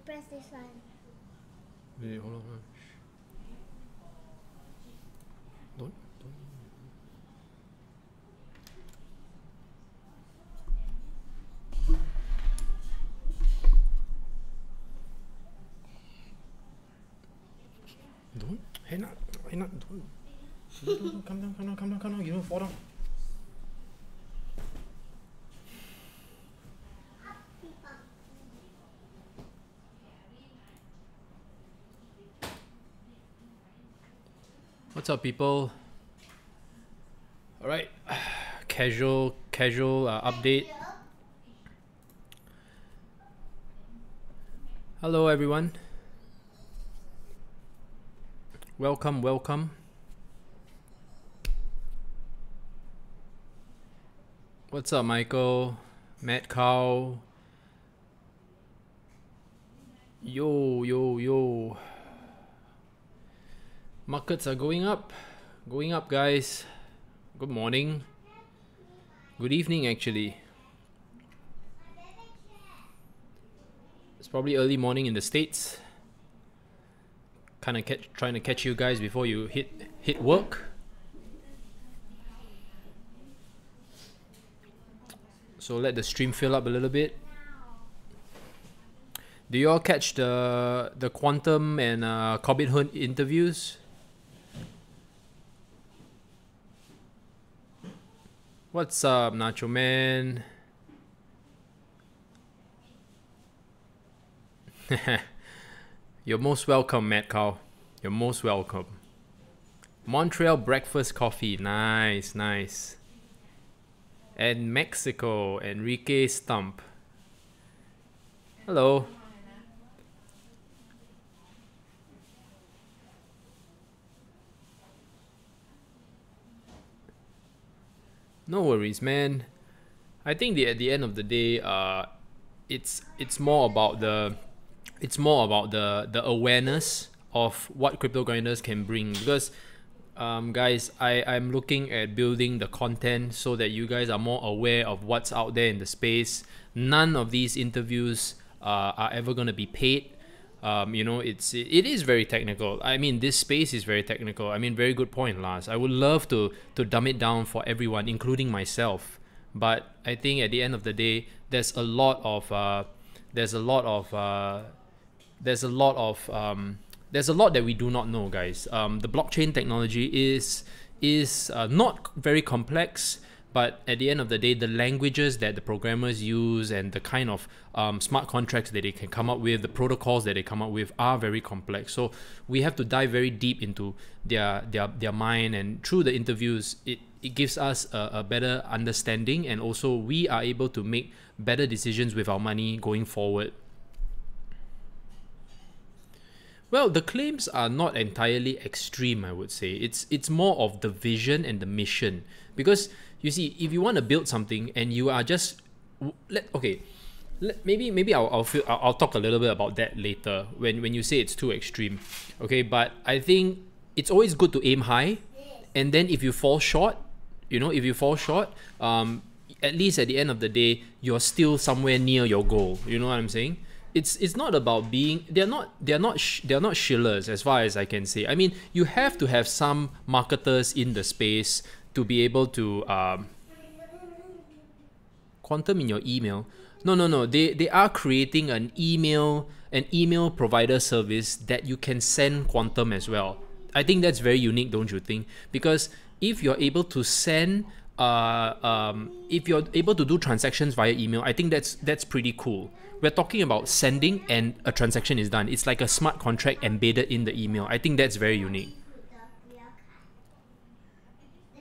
press this one. Wait, hold on. Don't. Don't. Hey, not. Don't. Don't. Come down. You don't fall down. What's up, people? All right, casual update. Hello, everyone. Welcome. What's up, Michael? Matt Cow. Yo. Markets are going up, guys. Good morning. Good evening, actually. It's probably early morning in the States. Kind of trying to catch you guys before you hit work. So let the stream fill up a little bit. Do you all catch the Quantum and Corbett Hunt interviews? What's up, Nacho Man? You're most welcome, Matt Cow. You're most welcome. Montreal breakfast coffee. Nice. And Mexico, Enrique Stump. Hello. No worries, man. I think at the end of the day, it's more about the awareness of what crypto grinders can bring. Because guys, I'm looking at building the content so that you guys are more aware of what's out there in the space. None of these interviews are ever gonna be paid. You know, it is very technical. I mean, this space is very technical. I mean, very good point, Lars. I would love to dumb it down for everyone, including myself. But I think at the end of the day, there's a lot that we do not know, guys. The blockchain technology is not very complex, but at the end of the day, the languages that the programmers use and the kind of smart contracts that they can come up with, the protocols that they come up with are very complex. So we have to dive very deep into their mind, and through the interviews, it gives us a better understanding, and also we are able to make better decisions with our money going forward. Well, the claims are not entirely extreme, I would say. It's more of the vision and the mission. Because you see, if you want to build something and you are just maybe I'll talk a little bit about that later when you say it's too extreme. Okay, but I think it's always good to aim high, and then if you fall short, at least at the end of the day, you're still somewhere near your goal. You know what I'm saying? It's not about being, they're not shillers as far as I can say. I mean, you have to have some marketers in the space to be able to Quantum in your email. No, they are creating an email provider service that you can send Quantum as well. I think that's very unique, don't you think? Because if you're able to send if you're able to do transactions via email, I think that's pretty cool. We're talking about sending and a transaction is done. It's like a smart contract embedded in the email. I think that's very unique.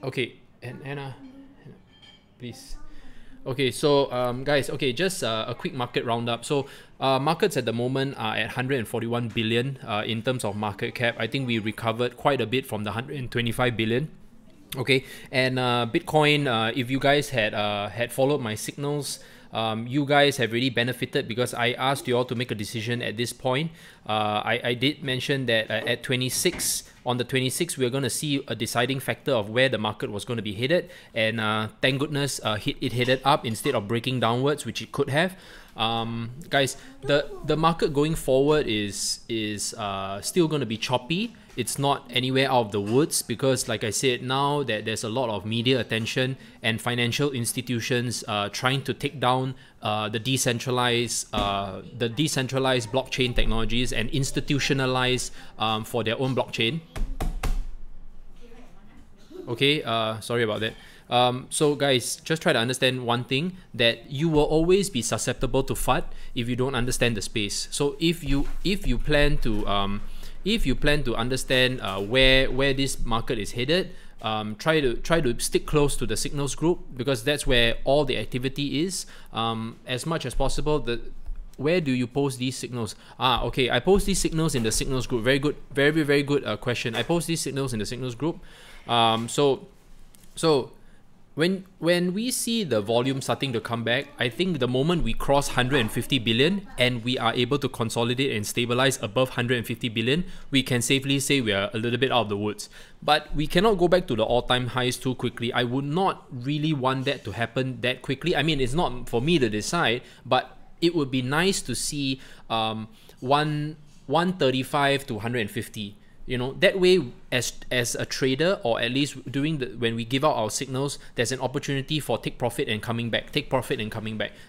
Okay, and Anna, please. Okay, so guys, okay, just a quick market roundup. So markets at the moment are at 141 billion in terms of market cap. I think we recovered quite a bit from the 125 billion. Okay, and Bitcoin, if you guys had followed my signals, you guys have really benefited because I asked you all to make a decision at this point. I did mention that at 26, on the 26th, we're going to see a deciding factor of where the market was going to be headed, and thank goodness it headed up instead of breaking downwards, which it could have. Guys, the market going forward is still going to be choppy. It's not anywhere out of the woods because, like I said, now that there's a lot of media attention and financial institutions trying to take down the decentralized blockchain technologies and institutionalize for their own blockchain. Okay, sorry about that. So guys, just try to understand one thing, that you will always be susceptible to FUD if you don't understand the space. So if you plan to understand where this market is headed, try to stick close to the signals group, because that's where all the activity is. As much as possible, where do you post these signals? Okay, I post these signals in the signals group. Very good, very good question. I post these signals in the signals group. So when we see the volume starting to come back, I think the moment we cross 150 billion and we are able to consolidate and stabilize above 150 billion, we can safely say we are a little bit out of the woods. But we cannot go back to the all-time highs too quickly. I would not really want that to happen that quickly. I mean, it's not for me to decide, but it would be nice to see 135 to 150. You know, that way, as a trader, or at least when we give out our signals, there's an opportunity for take profit and coming back.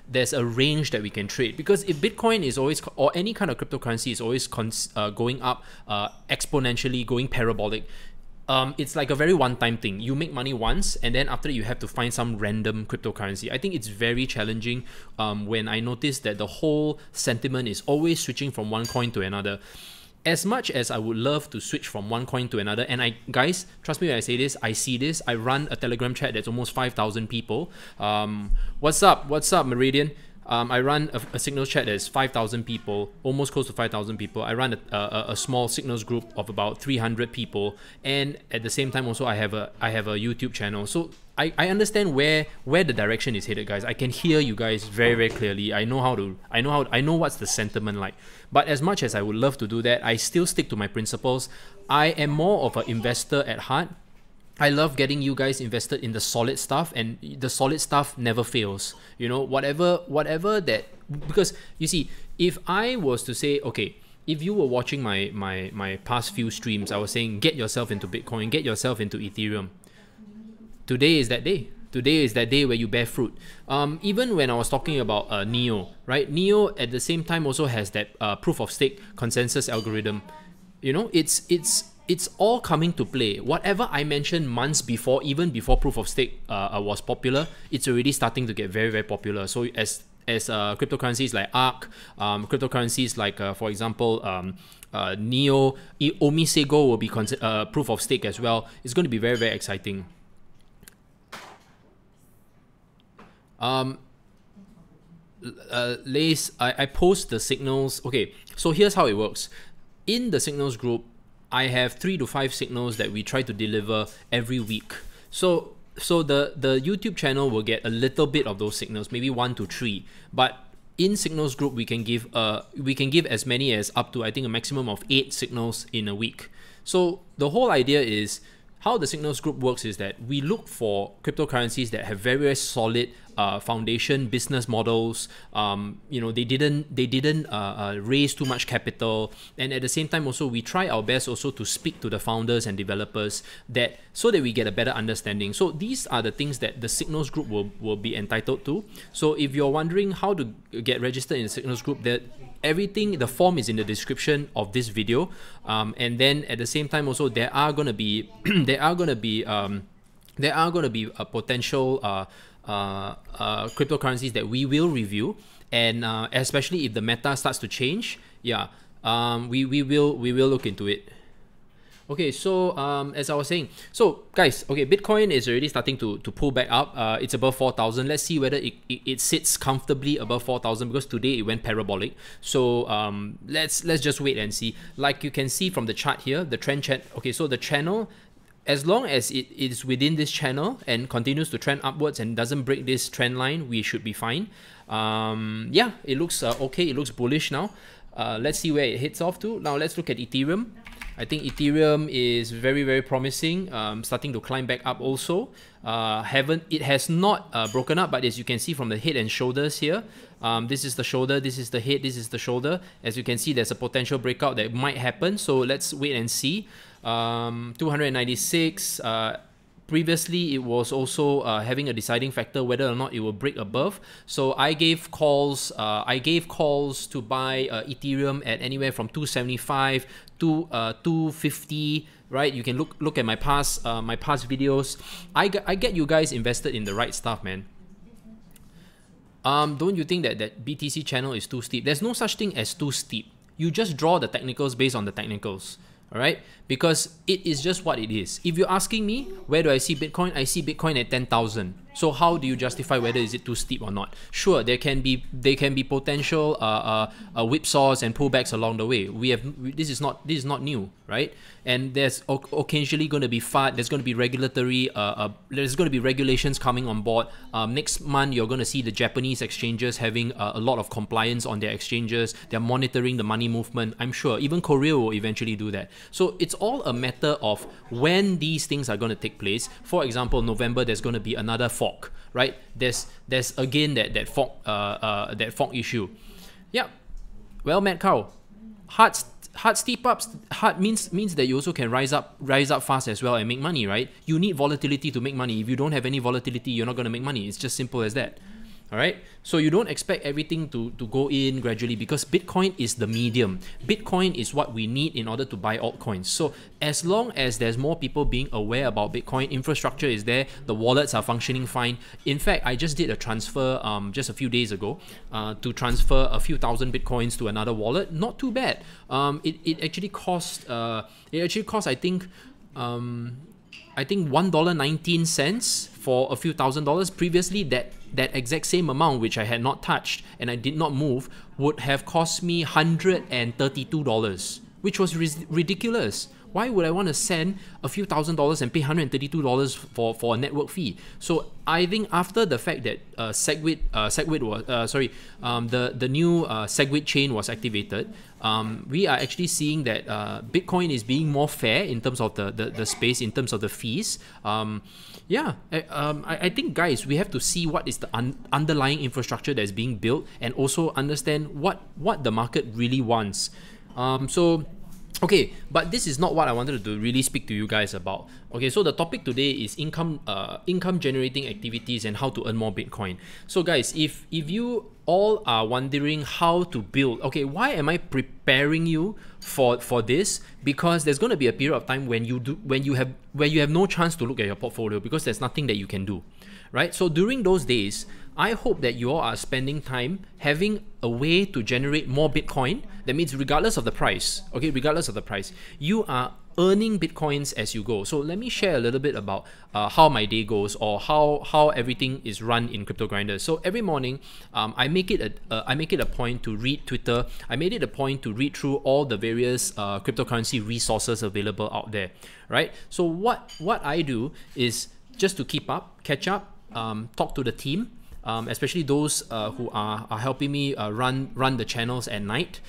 There's a range that we can trade, because if Bitcoin is always, or any kind of cryptocurrency is always going up exponentially, going parabolic, it's like a very one-time thing. You make money once, and then after you have to find some random cryptocurrency. I think it's very challenging when I notice that the whole sentiment is always switching from one coin to another. As much as I would love to switch from one coin to another, and guys, trust me when I say this, I see this. I run a Telegram chat that's almost 5,000 people. What's up, Meridian? I run a signals chat that's 5,000 people, almost close to 5,000 people. I run a small signals group of about 300 people, and at the same time also I have a YouTube channel. So I understand where the direction is headed, guys. I can hear you guys very clearly. I know what's the sentiment like. But as much as I would love to do that, I still stick to my principles. I am more of an investor at heart. I love getting you guys invested in the solid stuff, and the solid stuff never fails. You know, whatever that, because you see, if I was to say, okay, if you were watching my past few streams, I was saying get yourself into Bitcoin, get yourself into Ethereum. Today is that day. Today is that day where you bear fruit. Even when I was talking about NEO, right? NEO at the same time also has that proof of stake consensus algorithm. You know, it's all coming to play. Whatever I mentioned months before, even before proof of stake was popular, it's already starting to get very popular. So as cryptocurrencies like ARK, cryptocurrencies like for example NEO, Omisego will be proof of stake as well. It's going to be very exciting. Lace, I post the signals. Okay, so here's how it works. In the signals group, I have 3 to 5 signals that we try to deliver every week. So the YouTube channel will get a little bit of those signals, maybe 1 to 3. But in signals group, we can give as many as up to, I think, a maximum of 8 signals in a week. So the whole idea is, how the signals group works is that we look for cryptocurrencies that have very solid foundation business models. You know, they didn't raise too much capital, and at the same time also we try our best also to speak to the founders and developers, so that we get a better understanding. So these are the things that the signals group will be entitled to. So if you're wondering how to get registered in the signals group, the form is in the description of this video, and then at the same time also there are going to be a potential cryptocurrencies that we will review, and especially if the meta starts to change, we will look into it. Okay, so as I was saying, so guys, okay, Bitcoin is already starting to pull back up. It's above 4,000. Let's see whether it sits comfortably above 4,000, because today it went parabolic. So let's just wait and see. Like you can see from the chart here, the trend chart. Okay, so the channel, as long as it is within this channel and continues to trend upwards and doesn't break this trend line, we should be fine. Yeah, it looks okay. It looks bullish now. Let's see where it hits off to. Now let's look at Ethereum. I think Ethereum is very, very promising, starting to climb back up also. It has not broken up, but as you can see from the head and shoulders here, this is the shoulder, this is the head, this is the shoulder. As you can see, there's a potential breakout that might happen, so let's wait and see. 296, previously it was also having a deciding factor whether or not it will break above. So I gave calls to buy Ethereum at anywhere from 275 to 250. Right, you can look at my past videos. I get you guys invested in the right stuff, man. Don't you think that BTC channel is too steep? There's no such thing as too steep. You just draw the technicals based on the technicals. All right, because it is just what it is. If you're asking me, where do I see Bitcoin? I see Bitcoin at 10,000. So how do you justify whether is it too steep or not? Sure, there can be potential whipsaws and pullbacks along the way. This is not new, right? And there's occasionally going to be FUD. There's going to be there's going to be regulations coming on board. Next month you're going to see the Japanese exchanges having a lot of compliance on their exchanges. They're monitoring the money movement. I'm sure even Korea will eventually do that. So it's all a matter of when these things are going to take place. For example, November there's going to be another fork, right? There's again that fork issue. Yeah. Well, Matt Cow, hard steep ups. Hard means that you also can rise up fast as well and make money, right? You need volatility to make money. If you don't have any volatility, you're not going to make money. It's just simple as that. All right, so you don't expect everything to go in gradually, because Bitcoin is the medium. Bitcoin is what we need in order to buy altcoins. So as long as there's more people being aware about Bitcoin, infrastructure is there, the wallets are functioning fine. In fact, I just did a transfer just a few days ago to transfer a few thousand Bitcoins to another wallet. Not too bad. It actually cost I think $1.19 for a few $1,000s. Previously, that exact same amount, which I had not touched and I did not move, would have cost me $132, which was ridiculous. Why would I want to send a few $1,000s and pay $132 for a network fee? So I think after the fact that SegWit was the new SegWit chain was activated, we are actually seeing that Bitcoin is being more fair in terms of the space, in terms of the fees. I think, guys, we have to see what is the underlying infrastructure that's being built, and also understand what the market really wants. Okay, but this is not what I wanted to really speak to you guys about. Okay, so the topic today is income generating activities and how to earn more Bitcoin. So guys, if you all are wondering how to build, okay, why am I preparing you for this? Because there's going to be a period of time when you have no chance to look at your portfolio, because there's nothing that you can do, right? So during those days, I hope that you all are spending time having a way to generate more Bitcoin. That means regardless of the price, okay, regardless of the price, you are earning Bitcoins as you go. So let me share a little bit about how my day goes, or how everything is run in Crypto Grinders. So every morning, I make it a point to read Twitter. I made it a point to read through all the various cryptocurrency resources available out there, right? So what I do is just to keep up, catch up, talk to the team. Especially those who are helping me run the channels at night.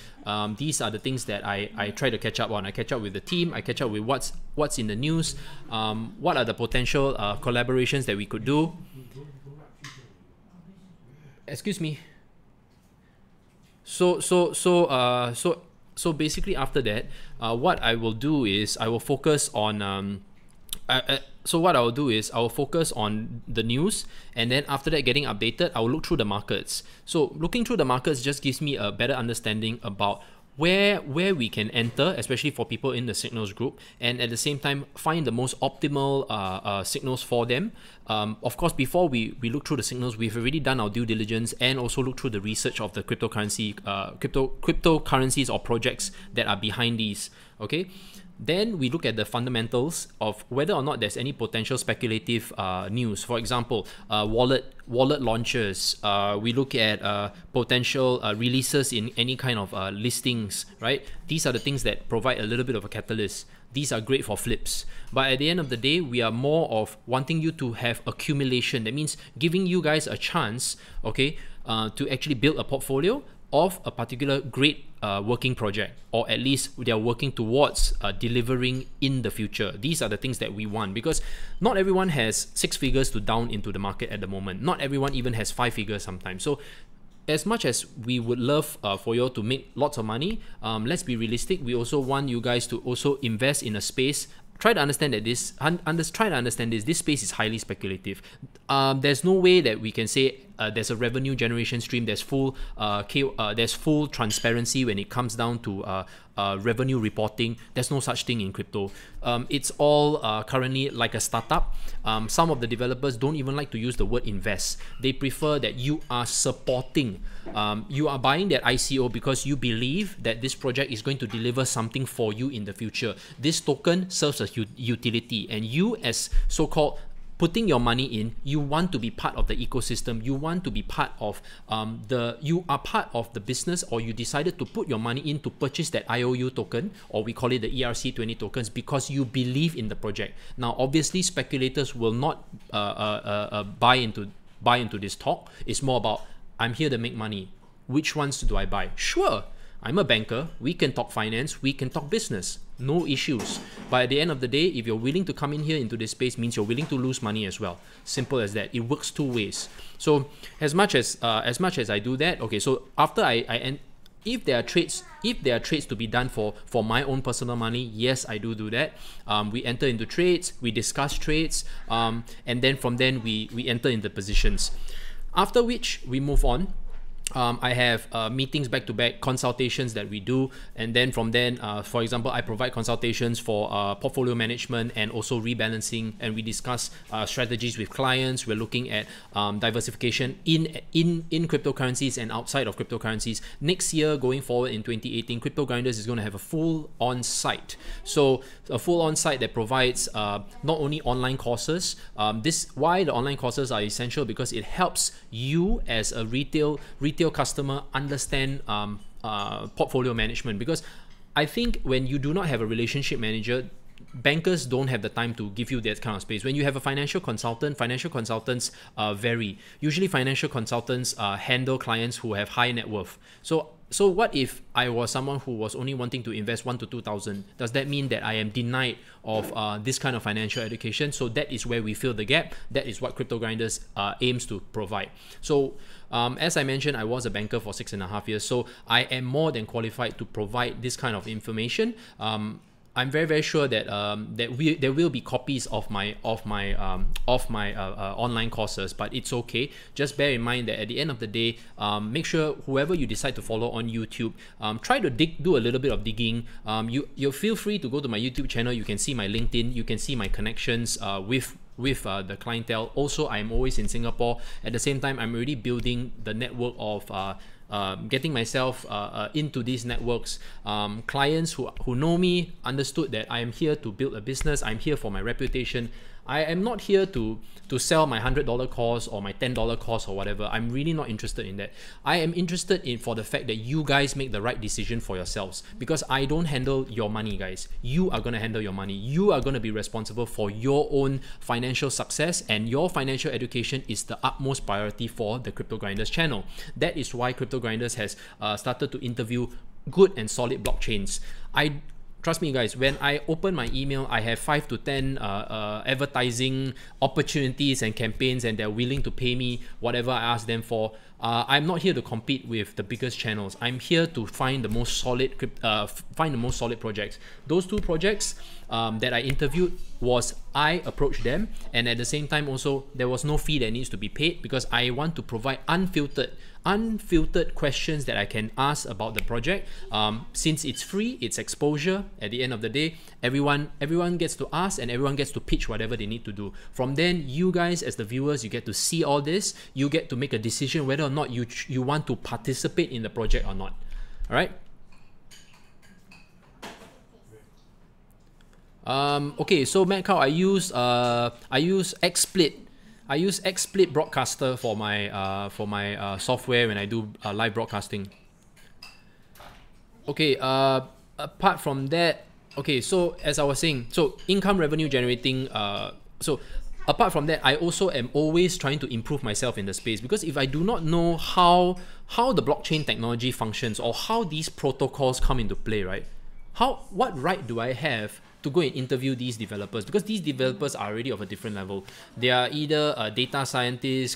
These are the things that I try to catch up on. I catch up with the team. I catch up with what's in the news. What are the potential collaborations that we could do? Excuse me. So basically after that, what I will do is I will focus on so what I'll do is I'll focus on the news, and then after that, getting updated, I'll look through the markets. So looking through the markets just gives me a better understanding about where we can enter, especially for people in the signals group, and at the same time find the most optimal signals for them. Of course, before we look through the signals, we've already done our due diligence and also look through the research of the cryptocurrencies or projects that are behind these. Okay. Then we look at the fundamentals of whether or not there's any potential speculative news. For example, wallet launches. We look at potential releases in any kind of listings, right? These are the things that provide a little bit of a catalyst. These are great for flips. But at the end of the day, we are more of wanting you to have accumulation. That means giving you guys a chance, okay, to actually build a portfolio, of a particular great working project, or at least they are working towards delivering in the future. These are the things that we want, because not everyone has 6 figures to down into the market at the moment. Not everyone even has 5 figures sometimes. So as much as we would love for you all to make lots of money, let's be realistic. We also want you guys to also invest in a space. Try to understand that this space is highly speculative. There's no way that we can say there's a revenue generation stream. There's full transparency when it comes down to revenue reporting. There's no such thing in crypto. It's all currently like a startup. Some of the developers don't even like to use the word invest. They prefer that you are supporting. You are buying that ICO because you believe that this project is going to deliver something for you in the future. This token serves as utility, and you, as so-called putting your money in, you want to be part of the ecosystem. You want to be part of you are part of the business, or you decided to put your money in to purchase that IOU token, or we call it the ERC20 tokens, because you believe in the project. Now, obviously, speculators will not buy into this talk. It's more about, I'm here to make money. Which ones do I buy? Sure, I'm a banker. We can talk finance. We can talk business. No issues. But at the end of the day, if you're willing to come in here into this space, means you're willing to lose money as well. Simple as that. It works two ways. So as much as I do that, okay. So after if there are trades to be done for my own personal money, yes, I do that. We enter into trades. We discuss trades, and then from then we enter into positions. After which we move on. I have meetings back-to-back, consultations that we do, and then from then, for example, I provide consultations for portfolio management and also rebalancing, and we discuss strategies with clients. We're looking at diversification in cryptocurrencies and outside of cryptocurrencies. Next year, going forward in 2018, Crypto Grinders is going to have a full on-site. So a full on-site that provides not only online courses. Why the online courses are essential, because it helps you as a retail customer understand portfolio management. Because I think when you do not have a relationship manager, bankers don't have the time to give you that kind of space. When you have a financial consultants vary. Usually financial consultants handle clients who have high net worth. So what if I was someone who was only wanting to invest 1,000 to 2,000? Does that mean that I am denied of this kind of financial education? So that is where we fill the gap. That is what Crypto Grinders aims to provide. So as I mentioned, I was a banker for 6.5 years. So I am more than qualified to provide this kind of information. I'm very sure that there will be copies of my online courses, but it's okay. Just bear in mind that at the end of the day, make sure whoever you decide to follow on YouTube, try to do a little bit of digging. You feel free to go to my YouTube channel. You can see my LinkedIn. You can see my connections with the clientele. Also, I'm always in Singapore. At the same time, I'm already building the network of getting myself into these networks. Clients who know me understood that I am here to build a business. I'm here for my reputation. I am not here to sell my $100 course or my $10 course or whatever. I'm really not interested in that. I am interested in for the fact that you guys make the right decision for yourselves, because I don't handle your money, guys. You are going to handle your money. You are going to be responsible for your own financial success, and your financial education is the utmost priority for the Crypto Grinders channel. That is why Crypto Grinders has started to interview good and solid blockchains. Trust me, guys, when I open my email, I have 5 to 10 advertising opportunities and campaigns, and they're willing to pay me whatever I ask them for. I'm not here to compete with the biggest channels. I'm here to find the most solid projects. Those 2 projects that I interviewed I approached them, and at the same time also there was no fee that needs to be paid, because I want to provide unfiltered questions that I can ask about the project. Since it's free, it's exposure. At the end of the day, everyone gets to ask, and everyone gets to pitch whatever they need to do. From then, you guys as the viewers, you get to see all this. You get to make a decision whether or not you want to participate in the project or not. All right. Okay, so Matt Cow, I use XSplit. I use XSplit Broadcaster for my software when I do live broadcasting. Okay, apart from that, okay, so as I was saying, so income revenue generating, so apart from that, I also am always trying to improve myself in the space, because if I do not know how the blockchain technology functions or how these protocols come into play, right? What right do I have to go and interview these developers? Because these developers are already of a different level. They are either data scientists,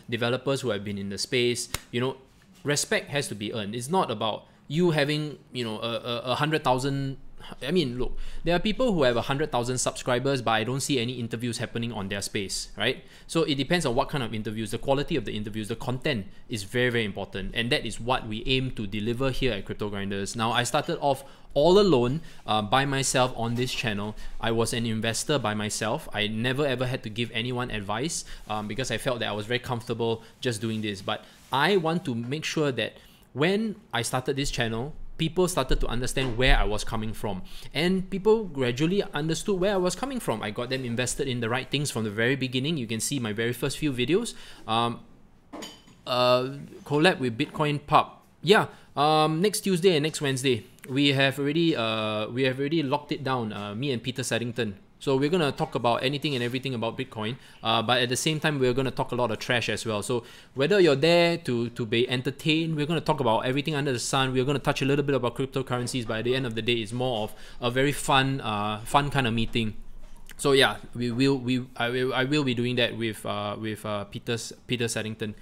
developers who have been in the space. You know, respect has to be earned. It's not about you having, you know, 100,000. I mean, look, there are people who have 100,000 subscribers, but I don't see any interviews happening on their space, right? So it depends on what kind of interviews, the quality of the interviews, the content is very, very important. And that is what we aim to deliver here at Crypto Grinders. Now, I started off all alone by myself on this channel. I was an investor by myself. I never ever had to give anyone advice because I felt that I was very comfortable just doing this. But I want to make sure that when I started this channel, people started to understand where I was coming from, and people gradually understood where I was coming from. I got them invested in the right things from the very beginning. You can see my very first few videos. Collab with Bitcoin Pub. Yeah, next Tuesday and next Wednesday, we have already locked it down. Me and Peter Saddington. So we're gonna talk about anything and everything about Bitcoin, but at the same time we're gonna talk a lot of trash as well. So whether you're there to be entertained, we're gonna talk about everything under the sun. We're gonna touch a little bit about cryptocurrencies, but at the end of the day, it's more of a very fun kind of meeting. So yeah, I will be doing that with Peter Saddington.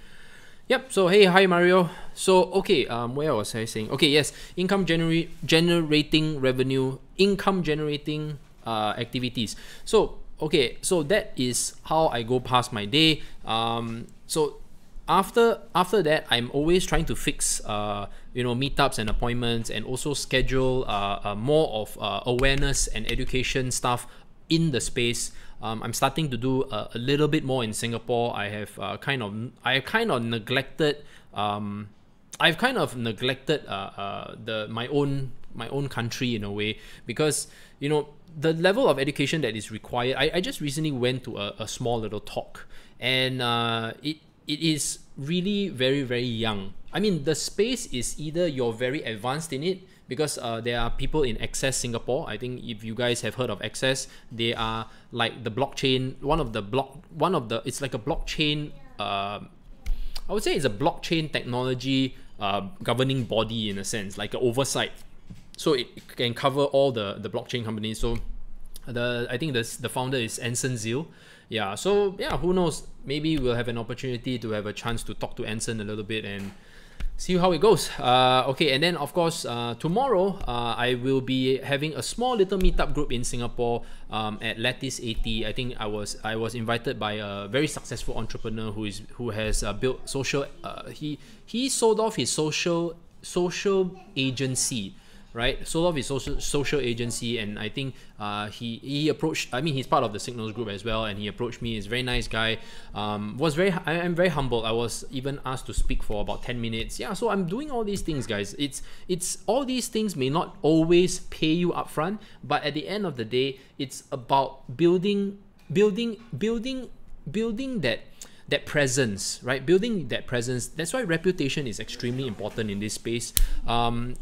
Yep. So hey, hi Mario. So okay, where was I saying? Okay, yes, generating revenue, income generating activities. So okay, so that is how I go past my day. So after that, I'm always trying to fix you know, meetups and appointments, and also schedule more of awareness and education stuff in the space. I'm starting to do a little bit more in Singapore. I have kind of neglected my own country in a way, because you know, the level of education that is required. I just recently went to a small little talk, and it is really very, very young. I mean, the space is either you're very advanced in it, because there are people in Access Singapore. I think if you guys have heard of Access, they are like the blockchain, it's like a blockchain, I would say it's a blockchain technology governing body in a sense, like an oversight. So it can cover all the blockchain companies. So I think the founder is Anson Zeal. Yeah, so yeah, who knows? Maybe we'll have an opportunity to have a chance to talk to Anson a little bit and see how it goes. Okay, and then of course tomorrow I will be having a small little meetup group in Singapore at Lattice 80. I think I was invited by a very successful entrepreneur who has built social. He sold off his social agency. Right, sold off his social agency, and I think he approached. I mean, he's part of the Signals group as well, and he approached me. He's a very nice guy. I'm very humbled. I was even asked to speak for about 10 minutes. Yeah, so I'm doing all these things, guys. It's all these things may not always pay you upfront, but at the end of the day, it's about building that presence, right? Building that presence. That's why reputation is extremely important in this space.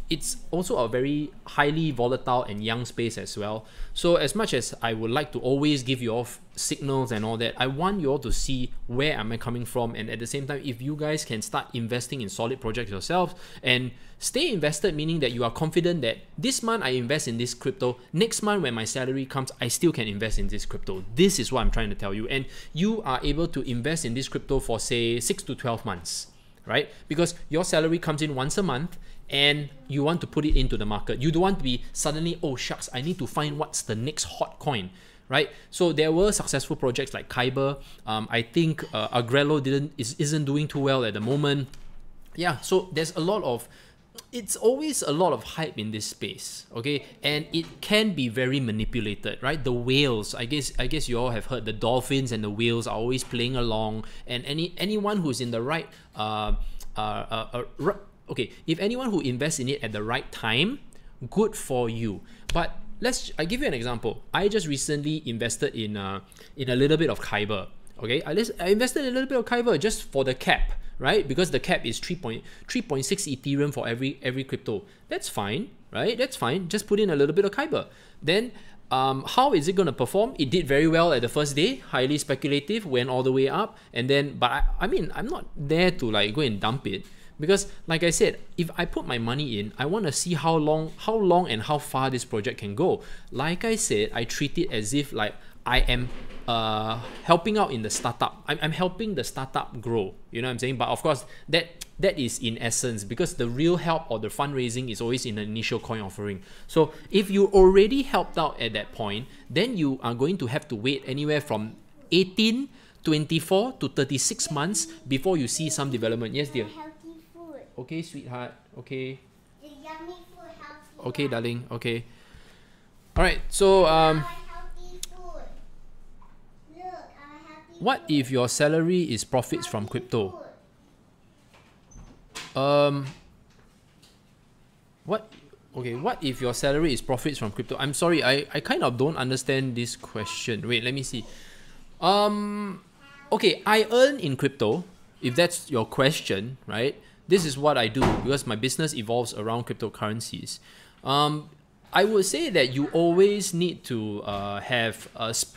It's also a very highly volatile and young space as well. So as much as I would like to always give you all signals and all that, I want you all to see where am I coming from, and at the same time, if you guys can start investing in solid projects yourselves and stay invested, meaning that you are confident that this month I invest in this crypto, next month when my salary comes, I still can invest in this crypto. This is what I'm trying to tell you. And you are able to invest in this crypto for say 6 to 12 months, right? Because your salary comes in once a month and you want to put it into the market. You don't want to be suddenly, oh shucks, I need to find what's the next hot coin, right? So there were successful projects like Kyber. I think Agrello isn't doing too well at the moment. Yeah, so it's always a lot of hype in this space, okay? And it can be very manipulated, right? The whales, I guess you all have heard the dolphins and the whales are always playing along, and anyone who's in the right okay, if anyone who invests in it at the right time, good for you. But I give you an example. I just recently invested in a little bit of Kyber. Okay, I invested in a little bit of Kyber just for the cap, right? Because the cap is 3.6 Ethereum for every crypto. That's fine, right? That's fine. Just put in a little bit of Kyber. Then How is it going to perform? It did very well at the first day, highly speculative, went all the way up, and then, but I mean, I'm not there to like go and dump it, because like I said, if I put my money in, I want to see how long and how far this project can go. Like I said, I treat it as if like I am helping out in the startup. I'm helping the startup grow, you know what I'm saying? But of course, that is in essence, because the real help or the fundraising is always in the initial coin offering. So if you already helped out at that point, then you are going to have to wait anywhere from 18, 24 to 36 months before you see some development. Yes, dear. Healthy food. Okay, sweetheart. Okay. The yummy food, healthy. Okay, darling. Okay. All right. So Healthy food. Look, healthy what food. if your salary is profits from crypto? Food. What if your salary is profits from crypto? I'm sorry, I kind of don't understand this question. Wait, let me see. Okay, I earn in crypto, if that's your question, right? This is what I do because my business evolves around cryptocurrencies. I would say that you always need to have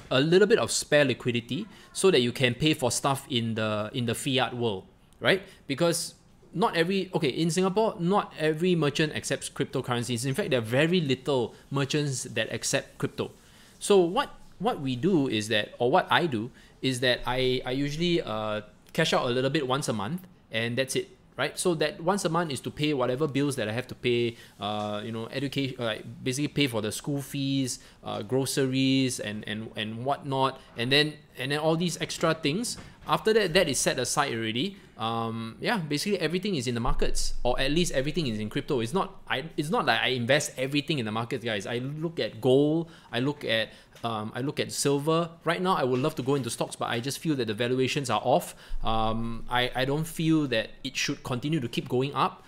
a little bit of spare liquidity so that you can pay for stuff in the fiat world, right? Because in Singapore, not every merchant accepts cryptocurrencies. In fact, there are very little merchants that accept crypto. So what we do is that, or what I do is that I usually cash out a little bit once a month, and that's it, right? So that once a month is to pay whatever bills that I have to pay, education, like basically pay for the school fees, groceries, and whatnot, and then all these extra things. After that is set aside already. Basically everything is in the markets, or at least everything is in crypto. It's not like I invest everything in the markets, guys. I look at gold, I look at silver. Right now I would love to go into stocks, but I just feel that the valuations are off. I don't feel that it should continue to keep going up.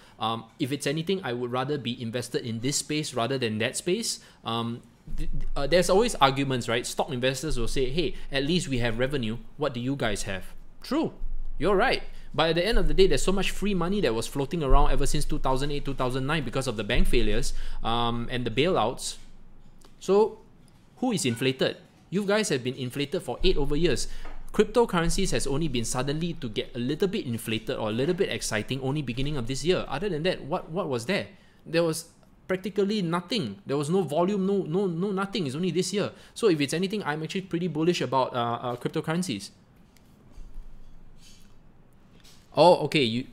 If it's anything, I would rather be invested in this space rather than that space. There's always arguments, right? Stock investors will say, hey, at least we have revenue. What do you guys have? True, you're right. But at the end of the day, there's so much free money that was floating around ever since 2008, 2009 because of the bank failures and the bailouts. So who is inflated? You guys have been inflated for 8 over years. Cryptocurrencies has only been suddenly to get a little bit inflated or a little bit exciting only beginning of this year. Other than that, what was there? There was practically nothing. There was no volume, no nothing. It's only this year. So if it's anything, I'm actually pretty bullish about cryptocurrencies. Oh, okay.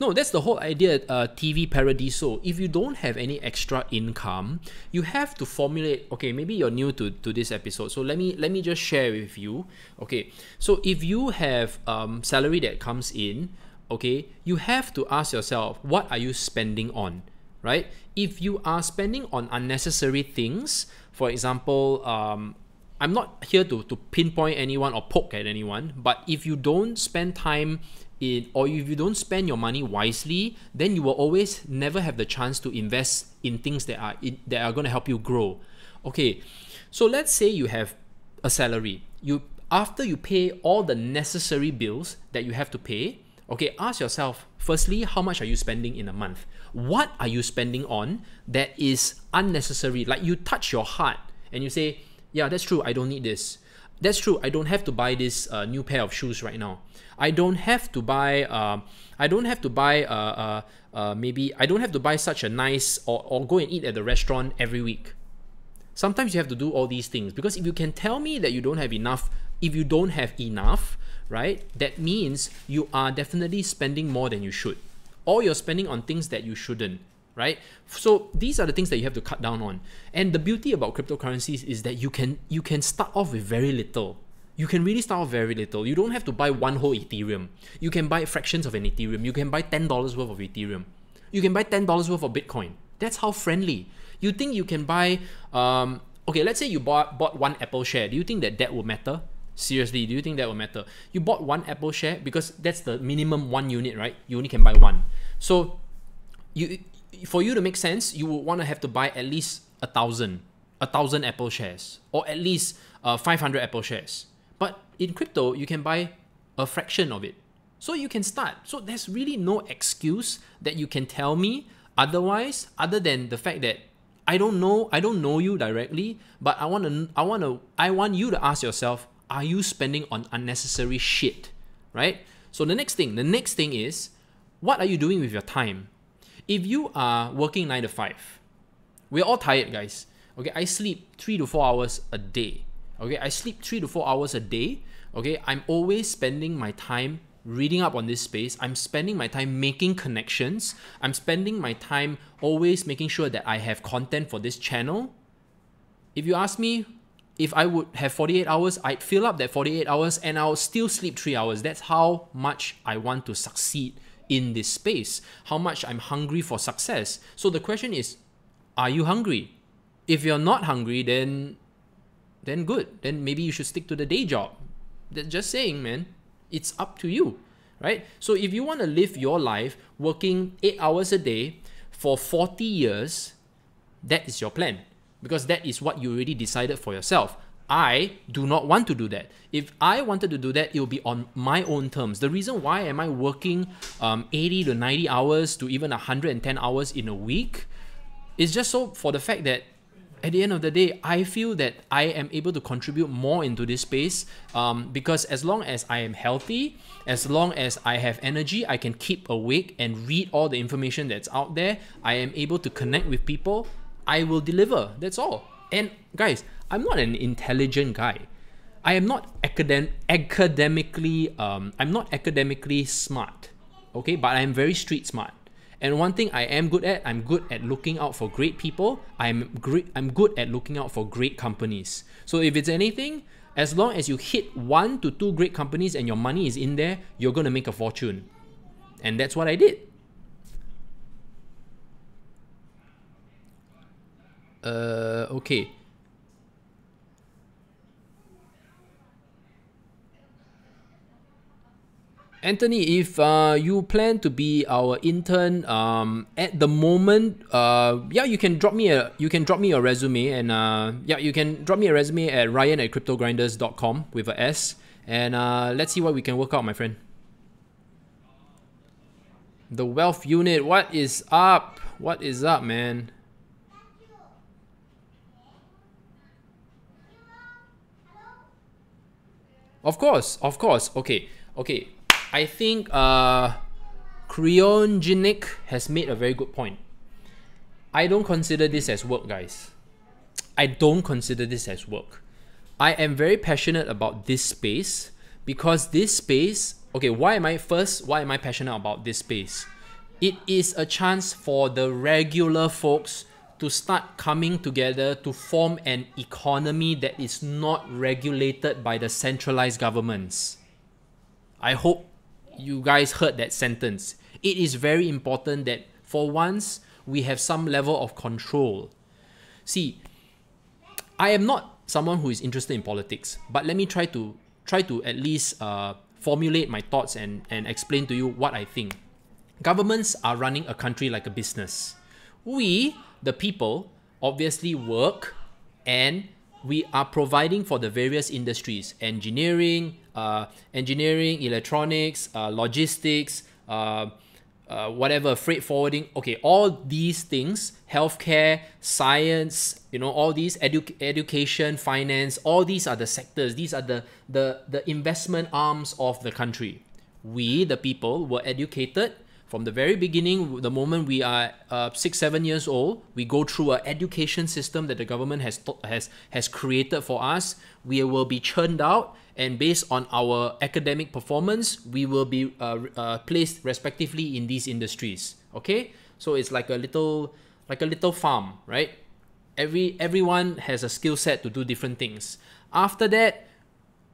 No, that's the whole idea. TV Paradiso. If you don't have any extra income, you have to formulate. Okay, maybe you're new to this episode, so let me just share with you. Okay, so if you have salary that comes in, okay, you have to ask yourself, what are you spending on, right? If you are spending on unnecessary things, for example, I'm not here to pinpoint anyone or poke at anyone, but if you don't spend time or if you don't spend your money wisely, then you will always never have the chance to invest in things that are going to help you grow. Okay, so let's say you have a salary. After you pay all the necessary bills that you have to pay, okay, ask yourself, firstly, how much are you spending in a month? What are you spending on that is unnecessary? Like you touch your heart and you say, yeah, that's true, I don't need this. That's true, I don't have to buy this new pair of shoes right now. I don't have to buy maybe I don't have to buy such a nice or go and eat at the restaurant every week. Sometimes you have to do all these things, because if you can tell me that you don't have enough, right, that means you are definitely spending more than you should, or you're spending on things that you shouldn't, right? So these are the things that you have to cut down on. And the beauty about cryptocurrencies is that you can start off with very little. You can really start off very little. You don't have to buy one whole Ethereum. You can buy fractions of an Ethereum. You can buy $10 worth of Ethereum. You can buy $10 worth of Bitcoin. That's how friendly. You think you can buy, okay, let's say you bought one Apple share. Do you think that will matter? Seriously, do you think that will matter? You bought one Apple share because that's the minimum 1 unit, right? You only can buy one. So for you to make sense, you would want to have to buy at least 1,000 Apple shares, or at least 500 Apple shares. But in crypto, you can buy a fraction of it. So you can start. So there's really no excuse that you can tell me otherwise, other than the fact that I don't know you directly, but I want you to ask yourself, are you spending on unnecessary shit, right? So the next thing is, what are you doing with your time? If you are working 9 to 5, we're all tired, guys. Okay, I sleep 3 to 4 hours a day. Okay, I sleep 3 to 4 hours a day. Okay, I'm always spending my time reading up on this space. I'm spending my time making connections. I'm spending my time always making sure that I have content for this channel. If you ask me, if I would have 48 hours, I'd fill up that 48 hours and I'll still sleep 3 hours. That's how much I want to succeed in this space, how much I'm hungry for success. So the question is, are you hungry? If you're not hungry, then good. Then maybe you should stick to the day job. Just saying, man. It's up to you, right? So if you want to live your life working 8 hours a day for 40 years, that is your plan. Because that is what you already decided for yourself. I do not want to do that. If I wanted to do that, it will be on my own terms. The reason why am I working 80 to 90 hours to even 110 hours in a week is just so for the fact that at the end of the day, I feel that I am able to contribute more into this space because as long as I am healthy, as long as I have energy, I can keep awake and read all the information that's out there. I am able to connect with people. I will deliver. That's all. And guys, I'm not an intelligent guy. I am not academically smart. Okay, but I am very street smart. And one thing I am good at, I'm good at looking out for great people. I'm good at looking out for great companies. So if it's anything, as long as you hit 1 to 2 great companies and your money is in there, you're gonna make a fortune. And that's what I did. Okay. Anthony, if you plan to be our intern at the moment, yeah, you can drop me a resume, and yeah, you can drop me a resume at ryan@cryptogrinders.com with a S, and let's see what we can work out, my friend. The wealth unit, what is up? What is up, man? Of course. Okay. I think Cryogenic has made a very good point. I don't consider this as work, guys. I don't consider this as work. I am very passionate about this space because this space, okay, why am I passionate about this space? It is a chance for the regular folks to start coming together to form an economy that is not regulated by the centralized governments. I hope you guys heard that sentence. It is very important that for once we have some level of control. See, I am not someone who is interested in politics, but let me try to at least formulate my thoughts and explain to you what I think. Governments are running a country like a business. We, the people, obviously work and we are providing for the various industries: engineering, electronics, logistics, whatever, freight forwarding. Okay, all these things, healthcare, science, you know, all these education, finance, all these are the sectors. These are the investment arms of the country. We, the people, were educated from the very beginning. The moment we are 6-7 years old, we go through an education system that the government has created for us. We will be churned out, and based on our academic performance, we will be placed respectively in these industries. Okay, so it's like a little farm, right? Everyone has a skill set to do different things. After that,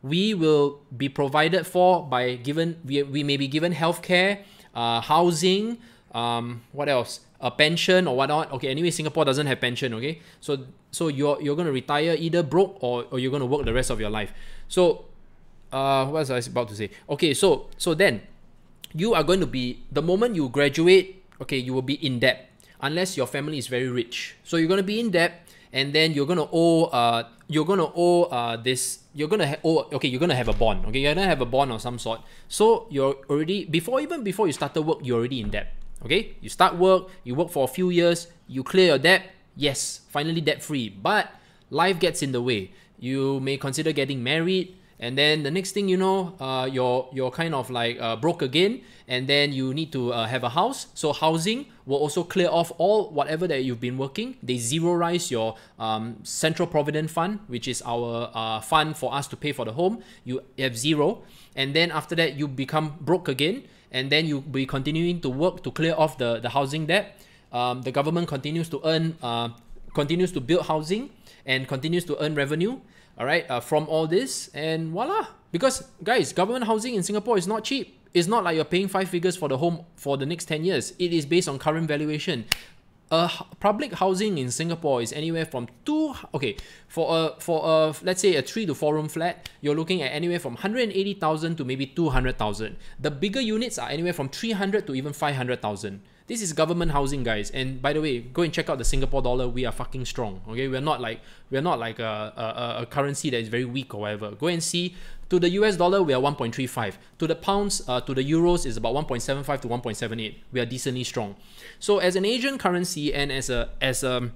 we will be provided for by we may be given healthcare, housing, what else? A pension or whatnot. Okay, anyway, Singapore doesn't have pension. Okay, so you're gonna retire either broke or you're gonna work the rest of your life. So, what was I about to say? Okay, so then you are going to be, the moment you graduate, okay, you will be in debt unless your family is very rich. So you're gonna be in debt, and then you're gonna owe you're gonna have a bond. Okay, you're gonna have a bond of some sort. So you're already, before you started work, you're already in debt. Okay, you start work, you work for a few years, you clear your debt, Yes, finally debt-free. But life gets in the way. You may consider getting married, and then the next thing you know, you're kind of like broke again, and then you need to have a house. So housing will also clear off all whatever that you've been working. They zero-rise your Central Provident Fund, which is our fund for us to pay for the home. You have zero, and then after that you become broke again, and then you'll be continuing to work to clear off the housing debt. The government continues to earn, continues to build housing, and continues to earn revenue, all right, from all this, and voila. Because guys, government housing in Singapore is not cheap. It's not like you're paying 5 figures for the home for the next 10 years. It is based on current valuation. Public housing in Singapore is anywhere from for a let's say a 3 to 4 room flat, you're looking at anywhere from 180,000 to maybe 200,000. The bigger units are anywhere from 300 to even 500,000. This is government housing, guys. And by the way, go and check out the Singapore dollar. We are fucking strong. Okay, we're not like a currency that is very weak or whatever. Go and see. To the US dollar, we are 1.35. To the pounds, to the euros is about 1.75 to 1.78. We are decently strong. So as an Asian currency and as a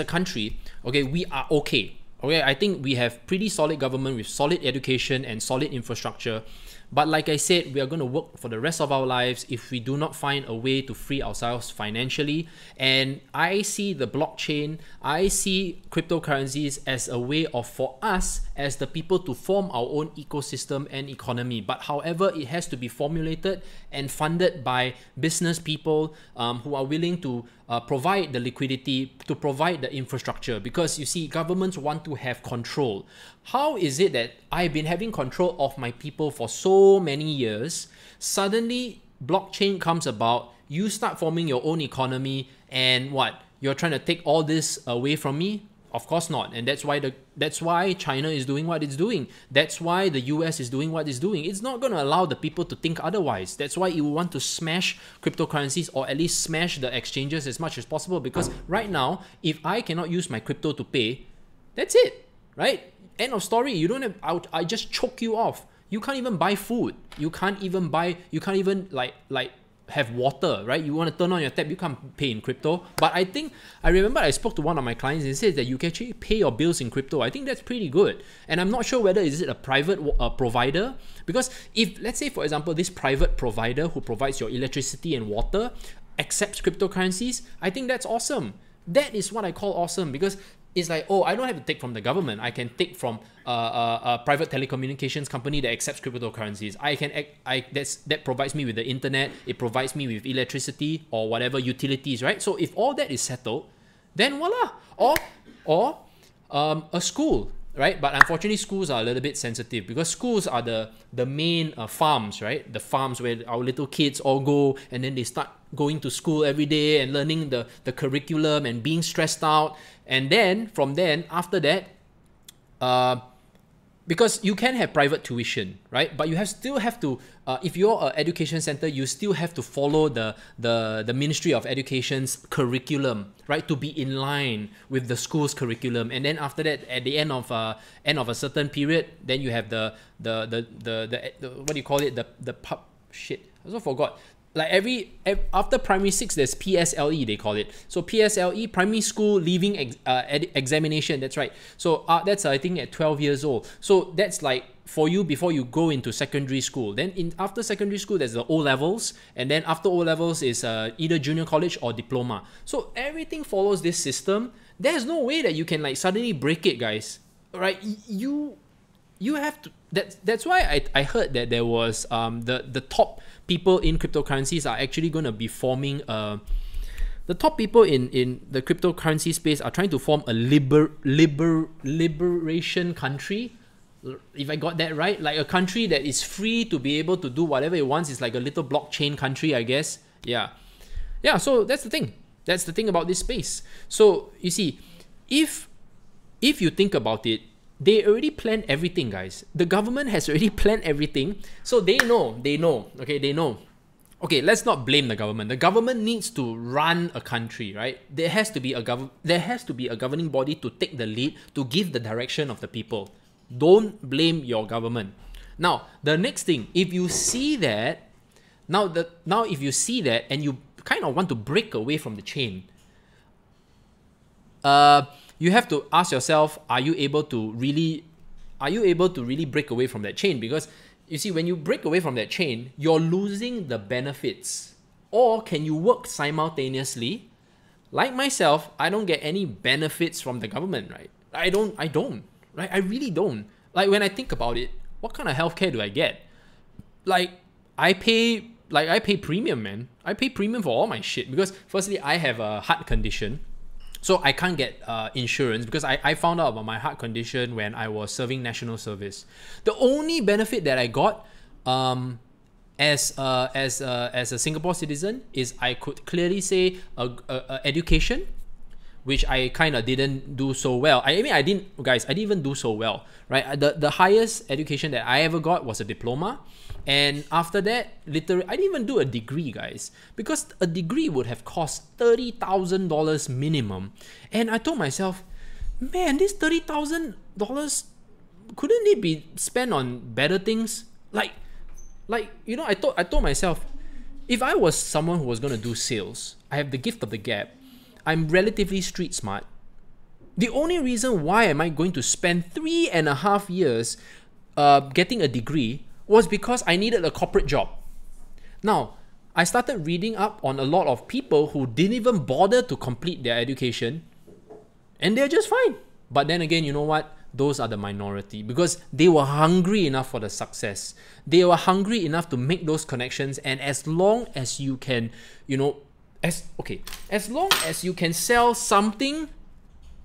country, okay, we are okay. Okay, I think we have pretty solid government with solid education and solid infrastructure. But like I said, we are going to work for the rest of our lives if we do not find a way to free ourselves financially. And I see the blockchain, I see cryptocurrencies as a way for us as the people to form our own ecosystem and economy. But however, it has to be formulated and funded by business people who are willing to provide the liquidity, to provide the infrastructure. Because you see, governments want to have control. How is it that I've been having control of my people for so many years? Suddenly, blockchain comes about, you start forming your own economy, and what? You're trying to take all this away from me? Of course not. And that's why China is doing what it's doing. That's why the US is doing what it's doing. It's not going to allow the people to think otherwise. That's why it will want to smash cryptocurrencies, or at least smash the exchanges as much as possible. Because right now, if I cannot use my crypto to pay, that's it, right? End of story. You don't have, I just choke you off. You can't even buy food. You can't even like have water, right? You want to turn on your tap, you can't pay in crypto. But I remember I spoke to one of my clients and said that you can actually pay your bills in crypto. I think that's pretty good. And I'm not sure whether is it a private provider, because if, let's say for example, this private provider who provides your electricity and water accepts cryptocurrencies, I think that's awesome. That is what I call awesome, because it's like, oh, I don't have to take from the government. I can take from a private telecommunications company that accepts cryptocurrencies. That provides me with the internet. It provides me with electricity or whatever utilities, right? So if all that is settled, then voila. Or a school, right? But unfortunately, schools are a little bit sensitive, because schools are the main farms, right? The farms where our little kids all go, and then they start going to school every day and learning the curriculum and being stressed out. And then from then, after that, because you can have private tuition, right? But you still have to, if you're an education center, you still have to follow the Ministry of Education's curriculum, right? To be in line with the school's curriculum. And then after that, at the end of a certain period, then you have the what do you call it? The pub shit. I also forgot. Like after primary 6, there's PSLE, they call it. So PSLE, primary school leaving examination, that's right. So that's I think at 12 years old. So that's like for you before you go into secondary school. Then after secondary school, there's the O levels, and then after O levels is either junior college or diploma. So everything follows this system. There's no way that you can like suddenly break it, guys. Right? You have to. That's why I heard that there was the top people in cryptocurrencies are actually going to be forming the top people in the cryptocurrency space are trying to form a liberation country, if I got that right, like a country that is free to be able to do whatever it wants. It's like a little blockchain country, I guess. Yeah, so that's the thing about this space. So you see, if you think about it, they already planned everything, guys. The government has already planned everything. So they know. Okay, they know. Okay, let's not blame the government. The government needs to run a country, right? There has to be a governing body to take the lead, to give the direction of the people. Don't blame your government. Now, the next thing, if you see that, if you see that and you kind of want to break away from the chain, you have to ask yourself, are you able to really break away from that chain? Because you see, when you break away from that chain, you're losing the benefits. Or can you work simultaneously? Like myself, I don't get any benefits from the government, right? I don't, right? I really don't. Like, when I think about it, what kind of healthcare do I get? Like, I pay premium, man. I pay premium for all my shit because firstly, I have a heart condition. So I can't get insurance because I found out about my heart condition when I was serving national service. The only benefit that I got as a Singapore citizen is I could clearly say education, which I kind of didn't do so well. I mean, I didn't even do so well, right? The highest education that I ever got was a diploma. And after that, literally, I didn't even do a degree, guys, because a degree would have cost $30,000 minimum. And I told myself, man, this $30,000, couldn't it be spent on better things? Like, you know, I told myself, if I was someone who was going to do sales, I have the gift of the gab, I'm relatively street smart. The only reason why am I going to spend 3.5 years getting a degree was because I needed a corporate job. Now, I started reading up on a lot of people who didn't even bother to complete their education, and they're just fine. But then again, you know what? Those are the minority because they were hungry enough for the success. They were hungry enough to make those connections, and as long as you can, you know, as long as you can sell something,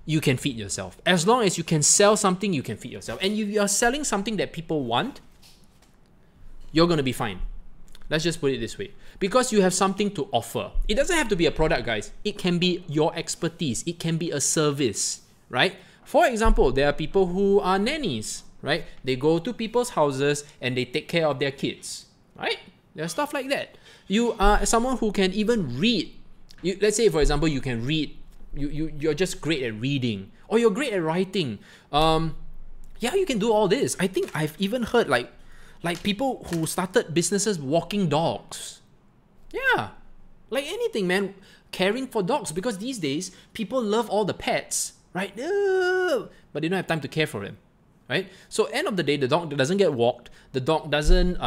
you can feed yourself. As long as you can sell something, you can feed yourself. And if you're selling something that people want, you're going to be fine. Let's just put it this way. Because you have something to offer. It doesn't have to be a product, guys. It can be your expertise. It can be a service, right? For example, there are people who are nannies, right? They go to people's houses and they take care of their kids, right? There's stuff like that. You are someone who can even read. Let's say, for example, you can read. You're just great at reading. Or you're great at writing. Yeah, you can do all this. I think I've even heard like people who started businesses walking dogs. Yeah, like anything, man. Caring for dogs, because these days people love all the pets, right? But they don't have time to care for them, right? So end of the day, the dog doesn't get walked. The dog doesn't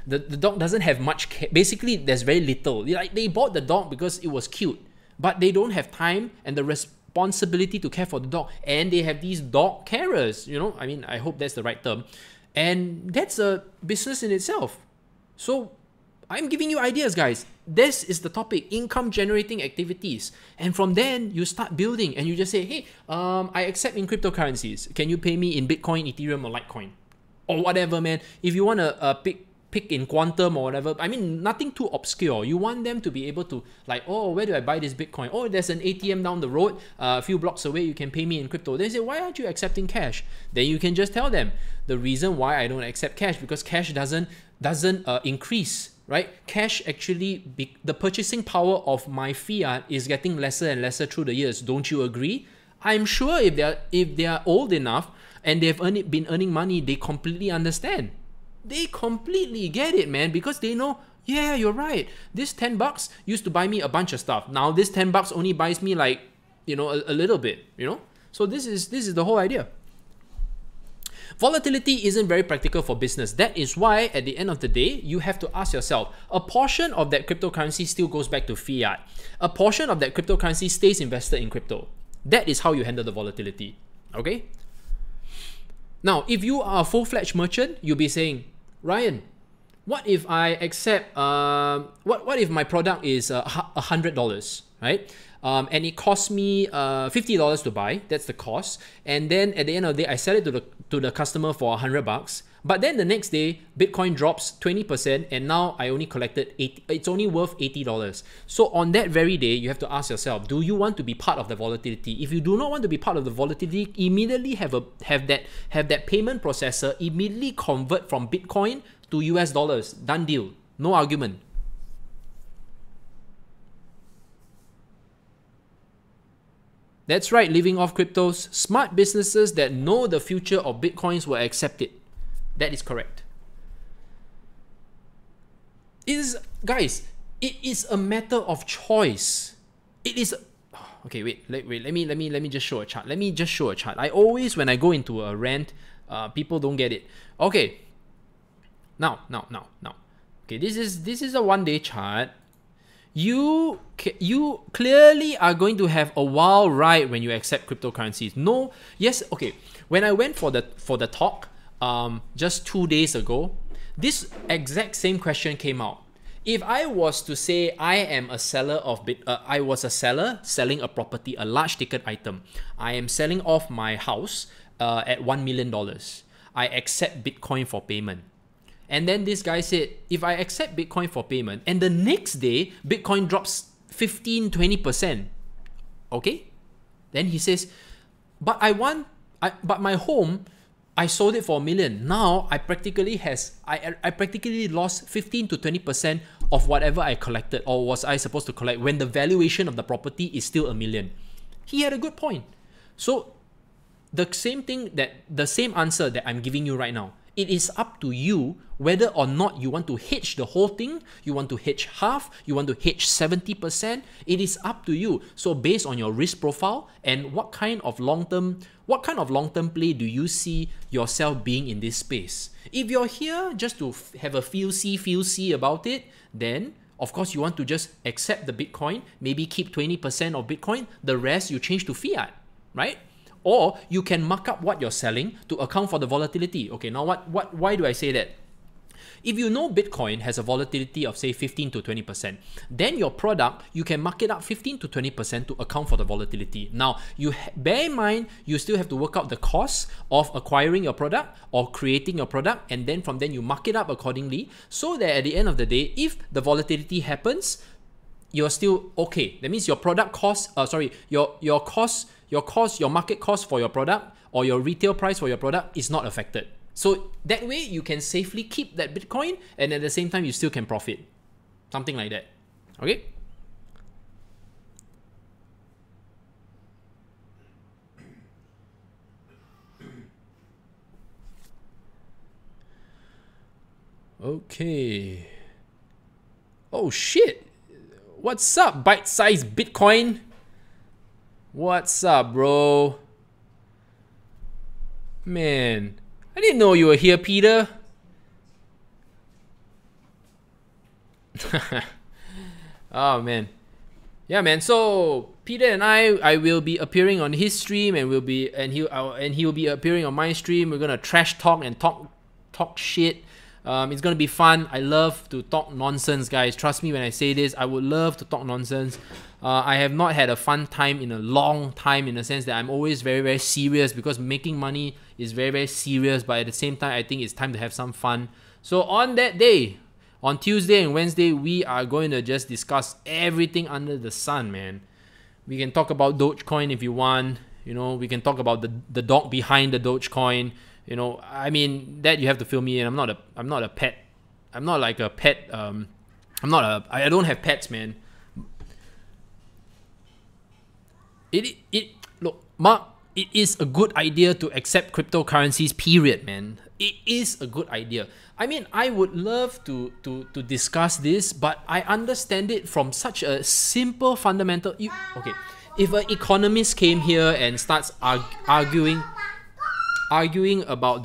the dog doesn't have much care. Basically, there's very little. Like, they bought the dog because it was cute, but they don't have time and the responsibility to care for the dog. And they have these dog carers, you know? I mean, I hope that's the right term. And that's a business in itself. So I'm giving you ideas, guys. This is the topic, income generating activities. And from then, you start building and you just say, hey, I accept in cryptocurrencies. Can you pay me in Bitcoin, Ethereum, or Litecoin? Or whatever, man. If you want to pick in quantum or whatever, I mean, nothing too obscure. You want them to be able to, like, oh, where do I buy this Bitcoin? Oh, there's an ATM down the road, a few blocks away, you can pay me in crypto. They say, why aren't you accepting cash? Then you can just tell them, the reason why I don't accept cash, because cash doesn't increase, right? Cash actually, the purchasing power of my fiat is getting lesser and lesser through the years. Don't you agree? I'm sure if they are old enough and they've been earning money, they completely understand. They completely get it, man, because they know, yeah, you're right. This $10 used to buy me a bunch of stuff. Now this $10 only buys me, like, you know, a little bit, you know? So this is the whole idea. Volatility isn't very practical for business. That is why at the end of the day, you have to ask yourself, a portion of that cryptocurrency still goes back to fiat. A portion of that cryptocurrency stays invested in crypto. That is how you handle the volatility, okay? Now, if you are a full-fledged merchant, you'll be saying, Ryan, what if I accept, what if my product is $100, right? And it costs me $50 to buy. That's the cost. And then at the end of the day, I sell it to the customer for $100. But then the next day, Bitcoin drops 20%, and now I only collected it's only worth $80. So on that very day, you have to ask yourself, do you want to be part of the volatility? If you do not want to be part of the volatility, immediately have that payment processor immediately convert from Bitcoin to US dollars. Done deal. No argument. That's right, living off cryptos. Smart businesses that know the future of Bitcoins will accept it. That is correct. Guys, it is a matter of choice. It is, Okay, wait. Let me just show a chart. Let me just show a chart. I always, when I go into a rant, people don't get it. Okay. Now. Okay, this is a 1-day chart. You clearly are going to have a wild ride when you accept cryptocurrencies. No, yes, okay. When I went for the talk, just 2 days ago, this exact same question came out. If I was to say I am a seller of I was a seller selling a property, a large ticket item. I am selling off my house at $1 million. I accept Bitcoin for payment. And then this guy said, if I accept Bitcoin for payment, and the next day, Bitcoin drops 15-20%. Okay? Then he says, but my home, I sold it for $1 million. Now I practically lost 15-20% of whatever I collected, or was I supposed to collect, when the valuation of the property is still $1 million. He had a good point. So the same answer that I'm giving you right now. It is up to you whether or not you want to hedge the whole thing, you want to hedge half, you want to hedge 70%. It is up to you. So based on your risk profile and what kind of long-term play do you see yourself being in this space? If you're here just to have a feel-see about it, then of course you want to just accept the Bitcoin, maybe keep 20% of Bitcoin, the rest you change to fiat, right? Or you can mark up what you're selling to account for the volatility. Okay, now why do I say that? If you know Bitcoin has a volatility of say 15-20%, then your product, you can mark it up 15-20% to account for the volatility. Now, bear in mind, you still have to work out the cost of acquiring your product or creating your product, and then from then you mark it up accordingly, so that at the end of the day, if the volatility happens, you're still okay. That means your product cost, your market cost for your product or your retail price for your product is not affected. So that way you can safely keep that Bitcoin, and at the same time you still can profit. Something like that. Okay? Okay. Oh shit. What's up, bite-sized Bitcoin? What's up, bro? Man, I didn't know you were here, Peter. Oh man. Yeah, man. So Peter and I will be appearing on his stream, and he will be appearing on my stream. We're gonna trash talk and talk shit. It's gonna be fun. I love to talk nonsense, guys. Trust me when I say this. I would love to talk nonsense. I have not had a fun time in a long time, in the sense that I'm always very, very serious, because making money is very, very serious. But at the same time, I think it's time to have some fun. So on that day, on Tuesday and Wednesday, we are going to just discuss everything under the sun, man. We can talk about Dogecoin if you want. You know, we can talk about the dog behind the Dogecoin. You know, I mean, that you have to fill me in. I'm not a pet. I'm not like a pet. I don't have pets, man. Look, Mark, it is a good idea to accept cryptocurrencies, period, man. It is a good idea. I mean, I would love to discuss this, but I understand it from such a simple, fundamental... Okay, if an economist came here and starts arguing about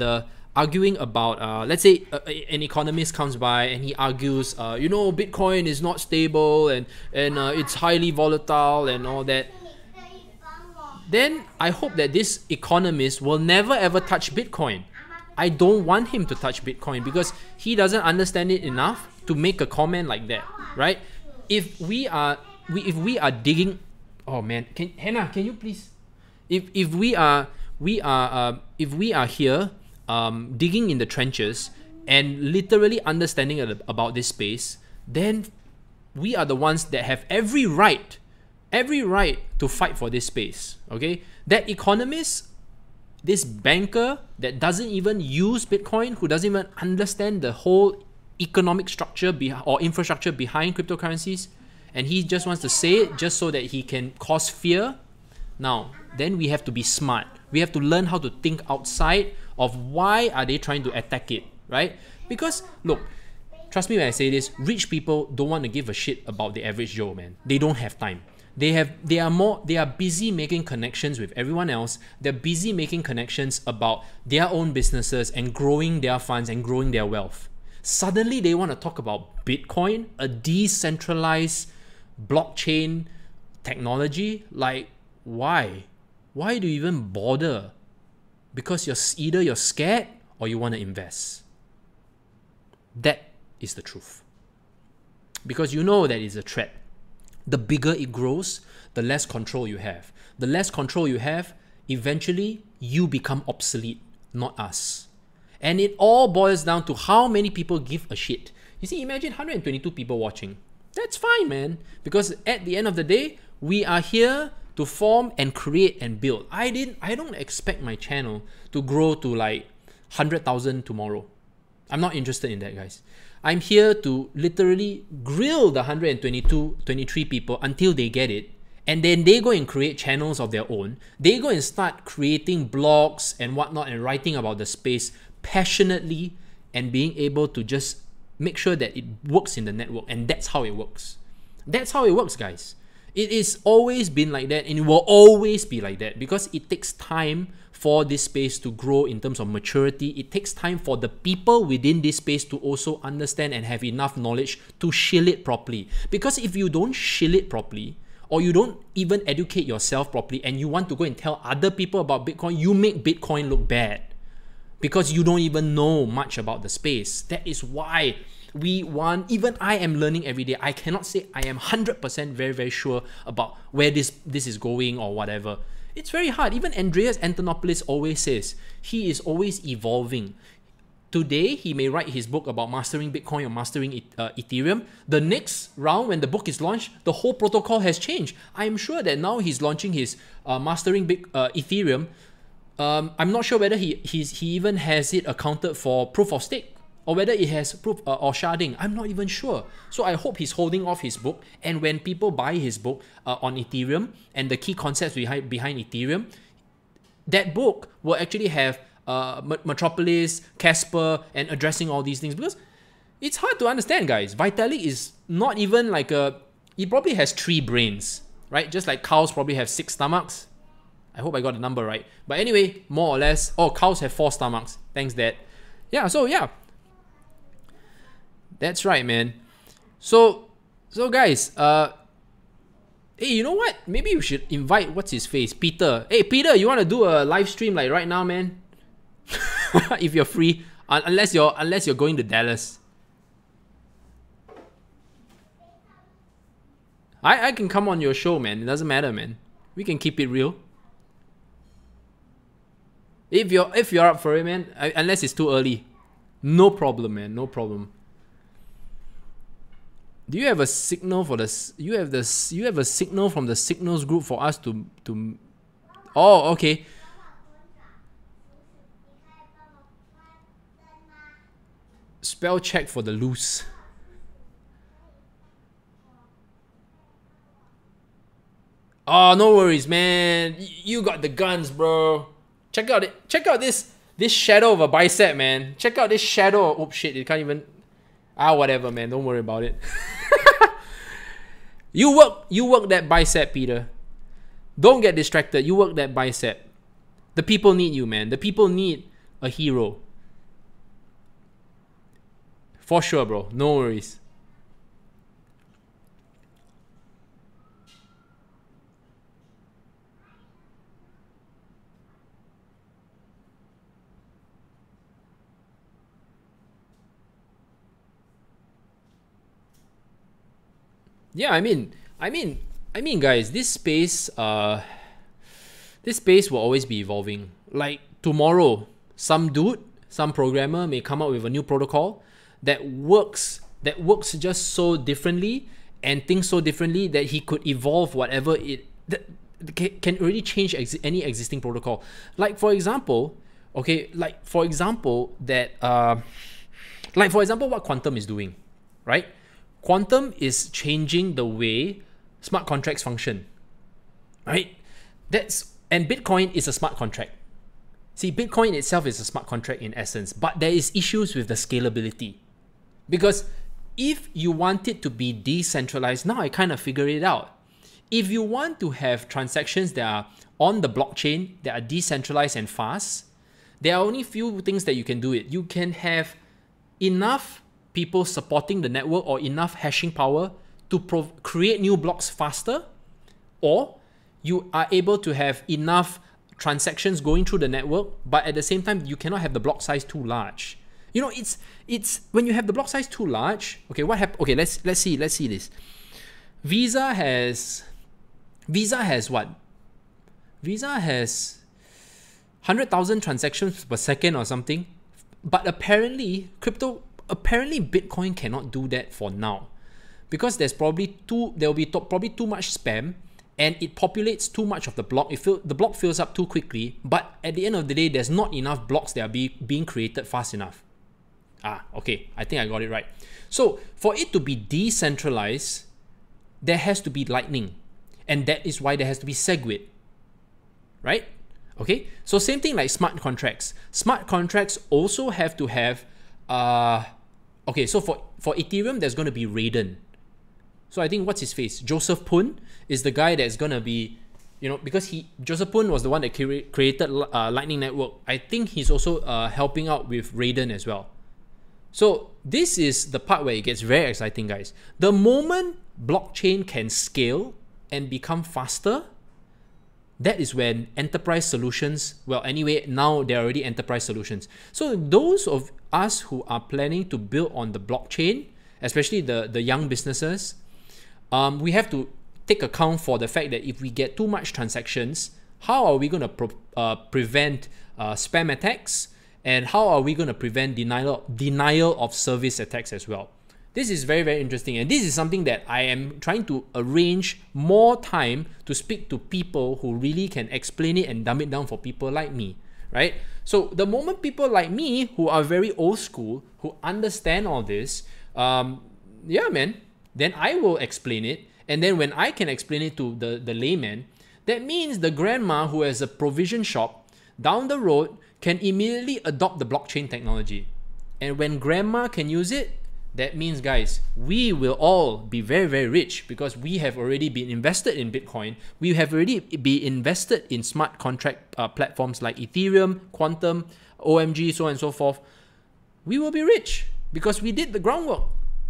let's say an economist comes by and he argues, you know, Bitcoin is not stable and it's highly volatile and all that, then I hope that this economist will never ever touch Bitcoin. I don't want him to touch Bitcoin because he doesn't understand it enough to make a comment like that, right? If we are digging, oh man, Hannah, can you please, if we are here digging in the trenches and literally understanding about this space, then we are the ones that have every right to fight for this space. Okay, that economist, this banker that doesn't even use Bitcoin, who doesn't even understand the whole economic structure or infrastructure behind cryptocurrencies, and he just wants to say it just so that he can cause fear. Now, then we have to be smart. We have to learn how to think outside of why are they trying to attack it, right? Because, look, trust me when I say this, rich people don't want to give a shit about the average Joe, man. They don't have time. They are busy making connections with everyone else. They're busy making connections about their own businesses and growing their funds and growing their wealth. Suddenly they want to talk about Bitcoin, a decentralized blockchain technology. Like, why? Why do you even bother? Because either you're scared or you want to invest. That is the truth. Because you know that it's a threat. The bigger it grows, the less control you have. The less control you have, eventually you become obsolete, not us. And it all boils down to how many people give a shit. You see, imagine 122 people watching. That's fine, man. Because at the end of the day, we are here to form and create and build. I don't expect my channel to grow to like 100,000 tomorrow. I'm not interested in that, guys. I'm here to literally grill the 23 people until they get it. And then they go and create channels of their own. They go and start creating blogs and whatnot and writing about the space passionately and being able to just make sure that it works in the network. And that's how it works. That's how it works, guys. It is always been like that, and it will always be like that, because it takes time for this space to grow in terms of maturity. It takes time for the people within this space to also understand and have enough knowledge to shill it properly. Because if you don't shill it properly, or you don't even educate yourself properly, and you want to go and tell other people about Bitcoin, you make Bitcoin look bad. Because you don't even know much about the space. That is why even I am learning every day. I cannot say I am 100% very, very sure about where this is going or whatever. It's very hard. Even Andreas Antonopoulos always says he is always evolving. Today, he may write his book about mastering Bitcoin or mastering Ethereum. The next round, when the book is launched, the whole protocol has changed. I'm sure that now he's launching his mastering Ethereum. I'm not sure whether he even has it accounted for proof of stake, or whether it has proof or sharding. I'm not even sure. So I hope he's holding off his book, and when people buy his book on Ethereum and the key concepts behind Ethereum, that book will actually have Metropolis, Casper, and addressing all these things, because it's hard to understand, guys. Vitalik is not even like he probably has 3 brains, right? Just like cows probably have 6 stomachs. I hope I got the number right. But anyway, more or less, cows have 4 stomachs. Thanks, Dad. Yeah, so yeah. That's right, man. So guys, hey, you know what? Maybe we should invite, what's his face? Peter. Hey, Peter, you want to do a live stream like right now, man? If you're free. Unless you're going to Dallas. I can come on your show, man. It doesn't matter, man. We can keep it real. If you're up for it, man, unless it's too early. No problem, man. No problem. Do you have a signal for this? You have a signal from the signals group for us to Oh, okay. Spell check for the loose. Oh, no worries, man. You got the guns, bro. Check out this shadow of a bicep, man. Check out this shadow. Oh shit, it can't even. Whatever, man. Don't worry about it. You work that bicep, Peter. Don't get distracted. You work that bicep. The people need you, man. The people need a hero. For sure, bro. No worries. Yeah, I mean, guys, this space will always be evolving. Like tomorrow, some programmer may come up with a new protocol that works just so differently and thinks so differently that he could evolve whatever that can really change any existing protocol. Like for example, what Quantum is doing, right? Quantum is changing the way smart contracts function, right? And Bitcoin is a smart contract. See, Bitcoin itself is a smart contract in essence, but there is issues with the scalability. Because if you want it to be decentralized, now I kind of figure it out. if you want to have transactions that are on the blockchain, that are decentralized and fast, there are only few things that you can do it. You can have enough people supporting the network or enough hashing power to create new blocks faster, or you are able to have enough transactions going through the network, but at the same time, you cannot have the block size too large. You know, it's when you have the block size too large. Okay, what happened? Okay, let's see this. Visa has what? Visa has 100,000 transactions per second or something, but apparently Bitcoin cannot do that for now, because there will be probably too much spam, and it populates too much of the block. The block fills up too quickly, but at the end of the day, there's not enough blocks that are being created fast enough. Okay, I think I got it right. So for it to be decentralized, there has to be Lightning, and that is why there has to be SegWit, right? Okay, so same thing like smart contracts. Smart contracts also have to have, okay, so for Ethereum, there's going to be Raiden. So I think what's his face? Joseph Poon is the guy that's going to be, you know, because Joseph Poon was the one that created Lightning Network. I think he's also helping out with Raiden as well. So this is the part where it gets very exciting, guys. The moment blockchain can scale and become faster, that is when enterprise solutions, well, anyway, now they're already enterprise solutions. So those of us who are planning to build on the blockchain, especially the young businesses, we have to take account for the fact that if we get too much transactions, how are we going to prevent spam attacks? And how are we going to prevent denial of service attacks as well? This is very, very interesting. And this is something that I am trying to arrange more time to speak to people who really can explain it and dumb it down for people like me, right? So the moment people like me who are very old school, who understand all this, yeah, man, then I will explain it. And then when I can explain it to the layman, that means the grandma who has a provision shop down the road can immediately adopt the blockchain technology. And when grandma can use it, that means, guys, we will all be very, very rich, because we have already been invested in Bitcoin. We have already been invested in smart contract platforms like Ethereum, Quantum, OMG, so on and so forth. We will be rich because we did the groundwork.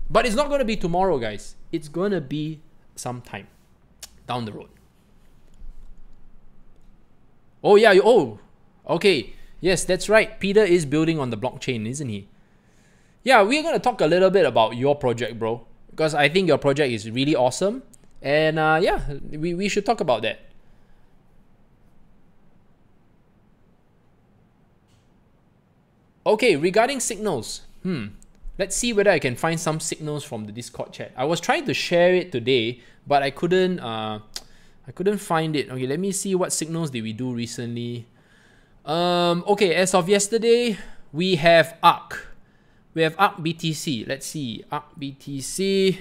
But it's not going to be tomorrow, guys. It's going to be some time down the road. Oh, yeah. Okay. Yes, that's right. Peter is building on the blockchain, isn't he? Yeah, we're going to talk a little bit about your project, bro, because I think your project is really awesome. And yeah, we should talk about that. Okay, regarding signals. Let's see whether I can find some signals from the Discord chat. I was trying to share it today, but I couldn't find it. Okay, let me see what signals did we do recently. Okay, as of yesterday, we have ARC. We have ARC BTC. Let's see. ARC BTC.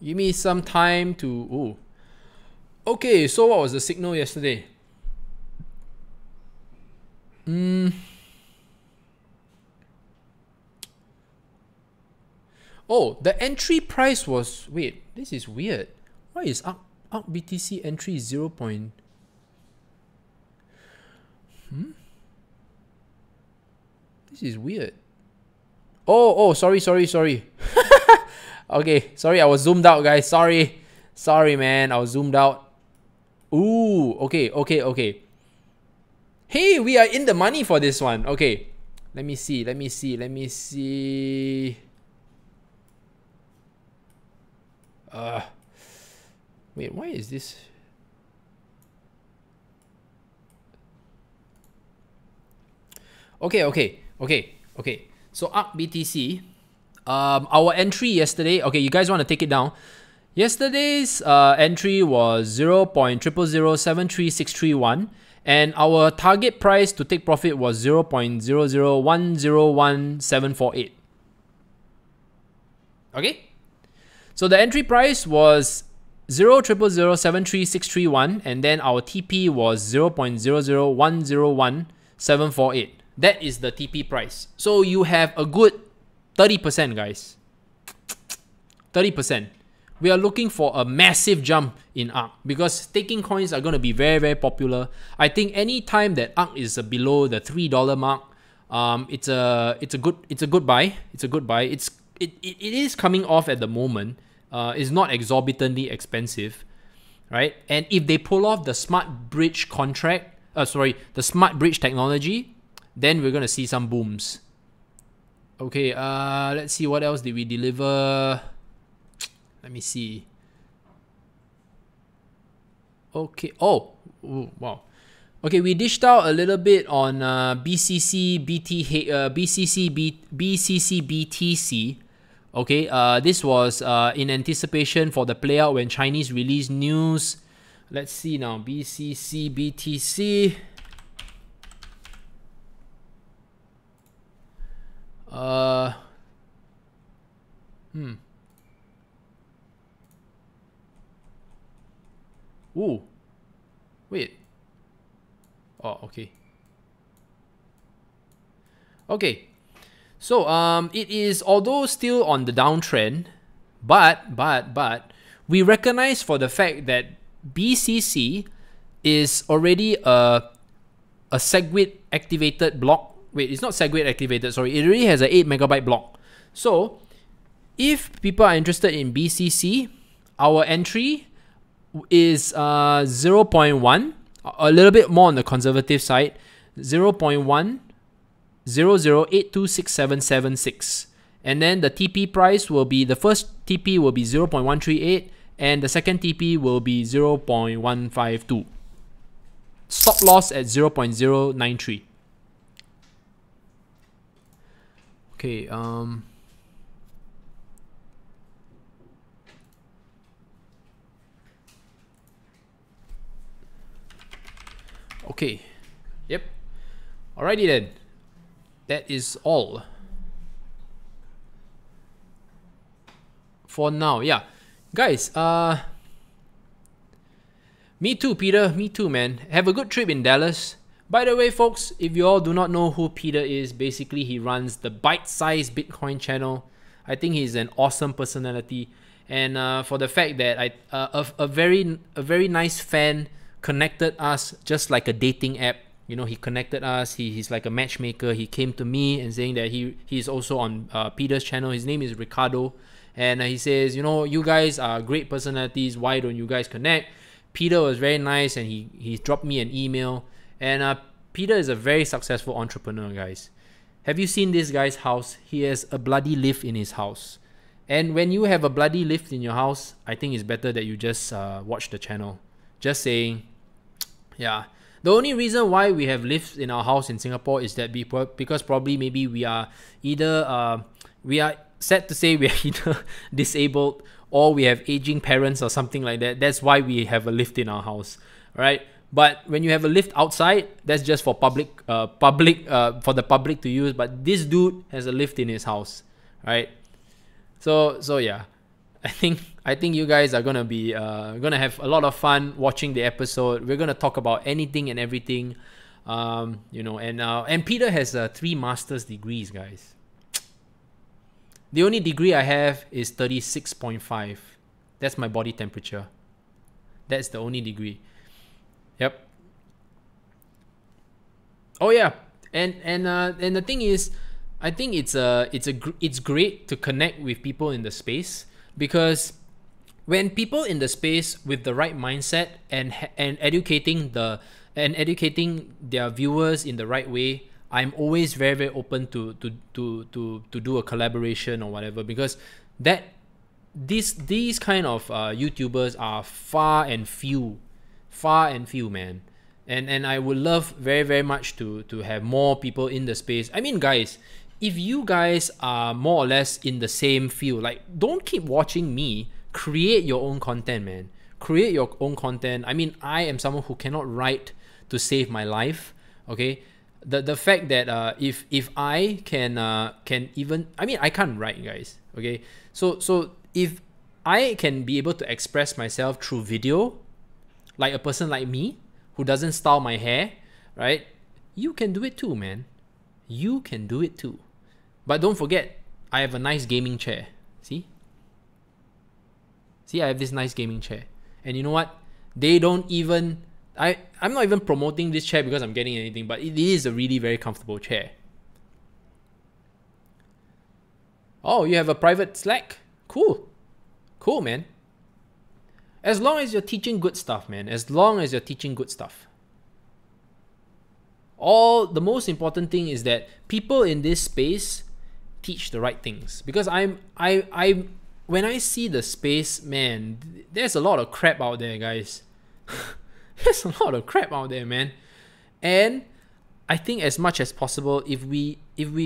Give me some time to... Ooh. Okay, so what was the signal yesterday? Oh, the entry price was... Wait, this is weird. Why is ARC BTC entry 0. This is weird. Oh, sorry. Okay, sorry, I was zoomed out, guys. Sorry, man, I was zoomed out. Ooh, okay. Hey, we are in the money for this one. Okay, let me see. Wait, why is this? Okay. So ARC BTC, our entry yesterday. Okay, you guys want to take it down? Yesterday's entry was 0.000073631, and our target price to take profit was 0.001011748. Okay, so the entry price was 0.000073631, and then our TP was 0.001011748. That is the TP price. So you have a good 30%, guys. 30%. we are looking for a massive jump in ARK because staking coins are going to be very, very popular. I think any time that ARK is below the $3 mark, it's a good buy. It's a good buy. It is coming off at the moment. It's not exorbitantly expensive, right? And if they pull off the smart bridge contract, the smart bridge technology, then we're gonna see some booms. Okay, let's see what else did we deliver. Let me see. Okay. Oh, ooh, wow. Okay, we dished out a little bit on BTC. Okay, this was in anticipation for the playout when Chinese released news. Let's see now, BTC. Ooh. Wait. Oh, okay. Okay. So it is, although still on the downtrend, but we recognize for the fact that BCC is already a SegWit activated block. Wait, it's not SegWit activated, sorry. It already has an 8 megabyte block. So if people are interested in BCC, our entry is 0.1, a little bit more on the conservative side, 0.1 00826776, and then the TP price will be, the first TP will be 0.138 and the second TP will be 0.152. Stop loss at 0.093. Okay, okay, yep, alrighty then. That is all for now. Yeah, guys, me too, Peter, me too, man. Have a good trip in Dallas. By the way, folks, if you all do not know who Peter is, basically he runs the Bite-Size Bitcoin channel. I think he's an awesome personality, and for the fact that a very nice fan connected us just like a dating app. You know, he connected us. He's like a matchmaker. He came to me and saying that he's also on Peter's channel. His name is Ricardo, and he says, you know, you guys are great personalities. Why don't you guys connect? Peter was very nice, and he dropped me an email. And Peter is a very successful entrepreneur, guys. Have you seen this guy's house? He has a bloody lift in his house. And when you have a bloody lift in your house, I think it's better that you just watch the channel. Just saying, yeah. The only reason why we have lifts in our house in Singapore is that because probably maybe we are either, we are sad to say we are either disabled or we have aging parents or something like that. That's why we have a lift in our house, right? But when you have a lift outside, that's just for for the public to use. But this dude has a lift in his house, right? So yeah. I think you guys are gonna be gonna have a lot of fun watching the episode. We're gonna talk about anything and everything, you know. And Peter has 3 master's degrees, guys. The only degree I have is 36.5. That's my body temperature. That's the only degree. Yep. Oh yeah, and the thing is, I think it's great to connect with people in the space. Because when people in the space with the right mindset and educating their viewers in the right way, I'm always very, very open to do a collaboration or whatever, because these kind of YouTubers are far and few, man. And I would love very, very much to have more people in the space. I mean, guys, if you guys are more or less in the same field, like, don't keep watching me. Create your own content, man. Create your own content. I mean, I am someone who cannot write to save my life. Okay, the fact that if I can even, I mean, I can't write, guys. Okay, so if I can be able to express myself through video, like a person like me who doesn't style my hair, right? You can do it too, man. You can do it too. But don't forget, I have a nice gaming chair. See See, I have this nice gaming chair. And you know what? They don't even... I'm not even promoting this chair because I'm getting anything, but it is a really very comfortable chair. Oh, you have a private Slack? Cool. Cool, man. As long as you're teaching good stuff, man. As long as you're teaching good stuff. The most important thing is that people in this space teach the right things. Because when I see the space, man, there's a lot of crap out there, guys. There's a lot of crap out there, man. And I think as much as possible, if we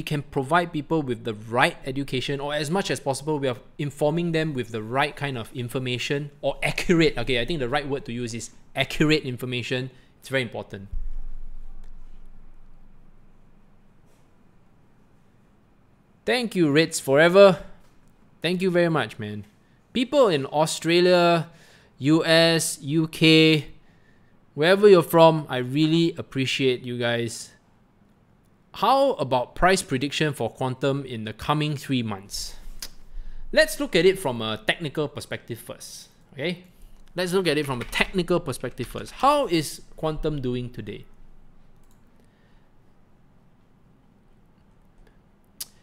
can provide people with the right education, or as much as possible we are informing them with the right kind of information, or accurate, okay, I think the right word to use is accurate information. It's very important. Thank you, Ritz Forever. Thank you very much, man. People in Australia, US, UK, wherever you're from, I really appreciate you guys. How about price prediction for quantum in the coming 3 months? Let's look at it from a technical perspective first. Okay? Let's look at it from a technical perspective first. How is quantum doing today?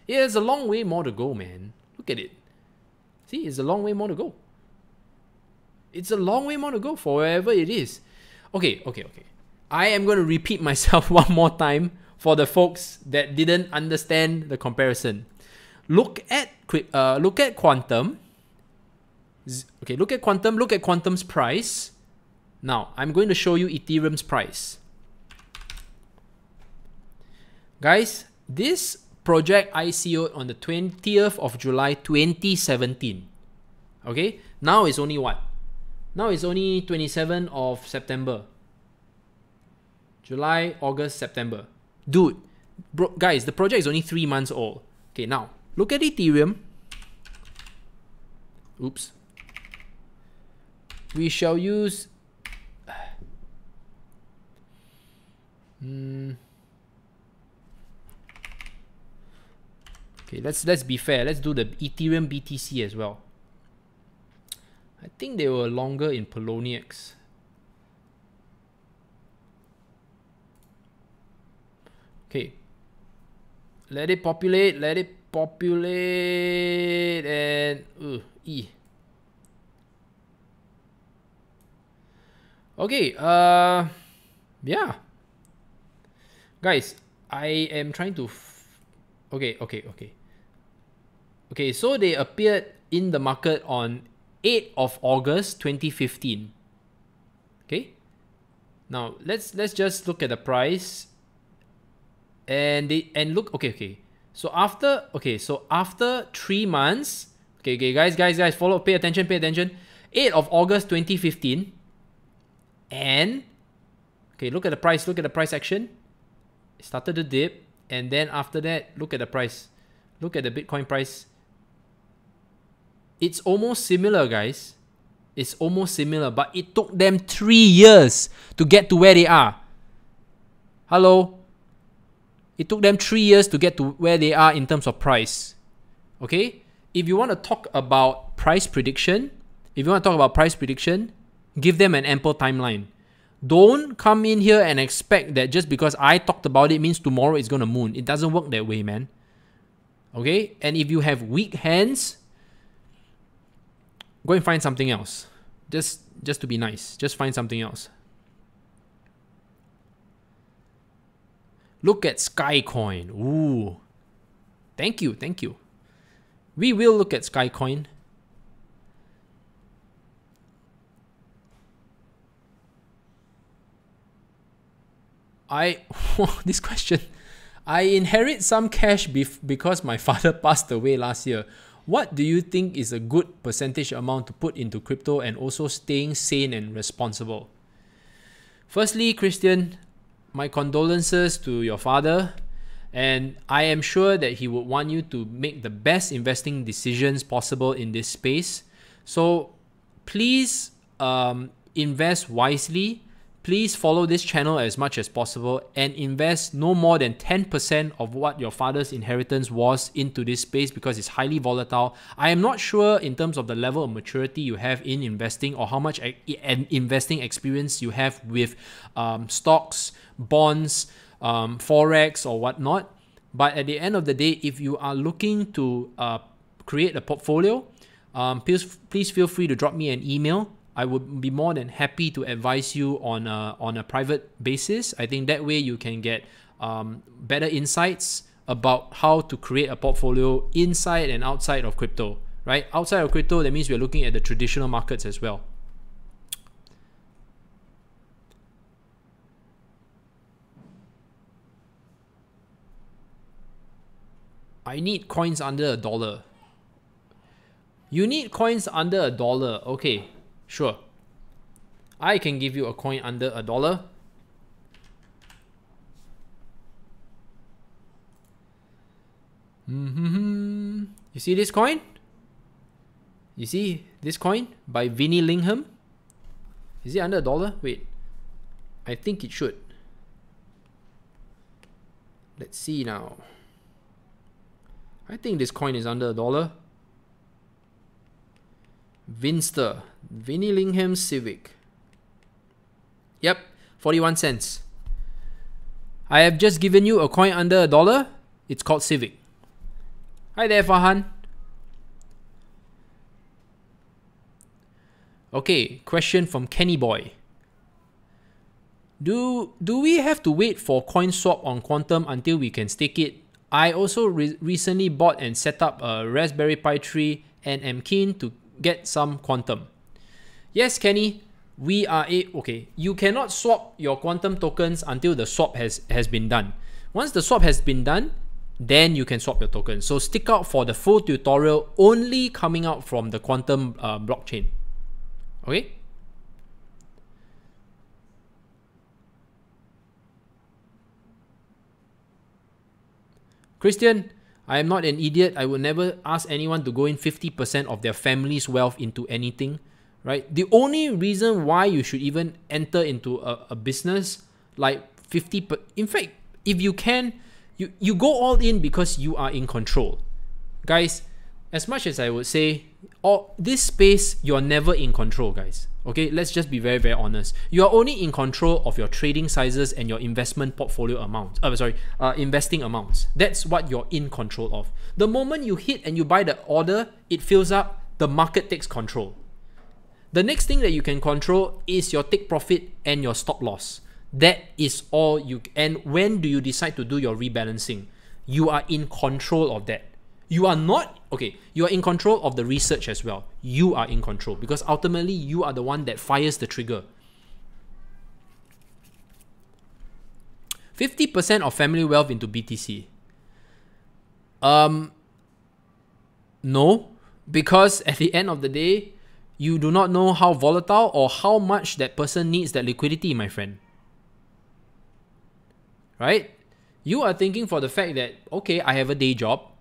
Yeah, there's a long way more to go, man. Look at it. See, it's a long way more to go. It's a long way more to go for wherever it is. Okay. I am going to repeat myself one more time for the folks that didn't understand the comparison. Look at quantum. Okay, look at quantum. Look at quantum's price. Now, I'm going to show you Ethereum's price. Guys, this project ICO'd on the 20th of July 2017. Okay, now it's only what? Now it's only 27th of September. July, August, September. Dude, bro, guys, the project is only 3 months old. Okay, now look at Ethereum. Oops. We shall use okay, let's be fair. Let's do the Ethereum BTC as well. I think they were longer in Poloniex. Okay. Let it populate, and E. Okay, yeah. Guys, I am trying to okay, so they appeared in the market on 8th of August 2015. Okay? Now, let's just look at the price. And look, okay. So after 3 months, okay, guys, follow, pay attention. 8th of August 2015. And okay, look at the price action. It started to dip, and then after that, look at the price. Look at the Bitcoin price. It's almost similar, guys. It's almost similar, but it took them 3 years to get to where they are. Hello? It took them 3 years to get to where they are in terms of price. Okay? If you want to talk about price prediction, give them an ample timeline. Don't come in here and expect that just because I talked about it means tomorrow it's going to moon. It doesn't work that way, man. Okay? And if you have weak hands, go and find something else. Just to be nice. Just find something else. Look at Skycoin. Ooh. Thank you. We will look at Skycoin. This question. I inherit some cash because my father passed away last year. What do you think is a good percentage amount to put into crypto and also staying sane and responsible? Firstly, Christian, my condolences to your father, and I am sure that he would want you to make the best investing decisions possible in this space. So please invest wisely. please follow this channel as much as possible and invest no more than 10% of what your father's inheritance was into this space because it's highly volatile. I am not sure in terms of the level of maturity you have in investing or how much investing experience you have with stocks, bonds, forex or whatnot. But at the end of the day, if you are looking to create a portfolio, please feel free to drop me an email. I would be more than happy to advise you on a private basis. I think that way you can get better insights about how to create a portfolio inside and outside of crypto, right? Outside of crypto, that means we're looking at the traditional markets as well. I need coins under $1. You need coins under $1. Okay, sure. I can give you a coin under $1. You see this coin? You see this coin by Vinnie Lingham? Is it under $1? Wait, I think it should. Let's see now. I think this coin is under $1. Vinster, Vinnie Lingham Civic. Yep, 41 cents. I have just given you a coin under $1. It's called Civic. Hi there, Farhan. Okay, question from Kenny Boy. Do we have to wait for CoinSwap on Quantum until we can stake it? I also recently bought and set up a Raspberry Pi 3 and am keen to get some Quantum. Yes, Kenny, we are okay. You cannot swap your Quantum tokens until the swap has been done. Once the swap has been done, then you can swap your tokens. So stick out for the full tutorial only coming out from the Quantum blockchain. Okay? Christian, I am not an idiot. I would never ask anyone to go in 50% of their family's wealth into anything, right? The only reason why you should even enter into a business like 50%, in fact, if you can, you go all in because you are in control. Guys, as much as I would say, this space, you're never in control, guys. Okay, let's just be very, very honest. You are only in control of your trading sizes and your investment portfolio amounts. Investing amounts. That's what you're in control of. The moment you hit and you buy the order, it fills up, the market takes control. The next thing that you can control is your take profit and your stop loss. That is all you. And when do you decide to do your rebalancing? You are in control of that. You are not, okay, you are in control of the research as well. You are in control because ultimately you are the one that fires the trigger. 50% of family wealth into BTC. No, because at the end of the day, you do not know how volatile or how much that person needs that liquidity, my friend. Right? You are thinking for the fact that, okay, I have a day job.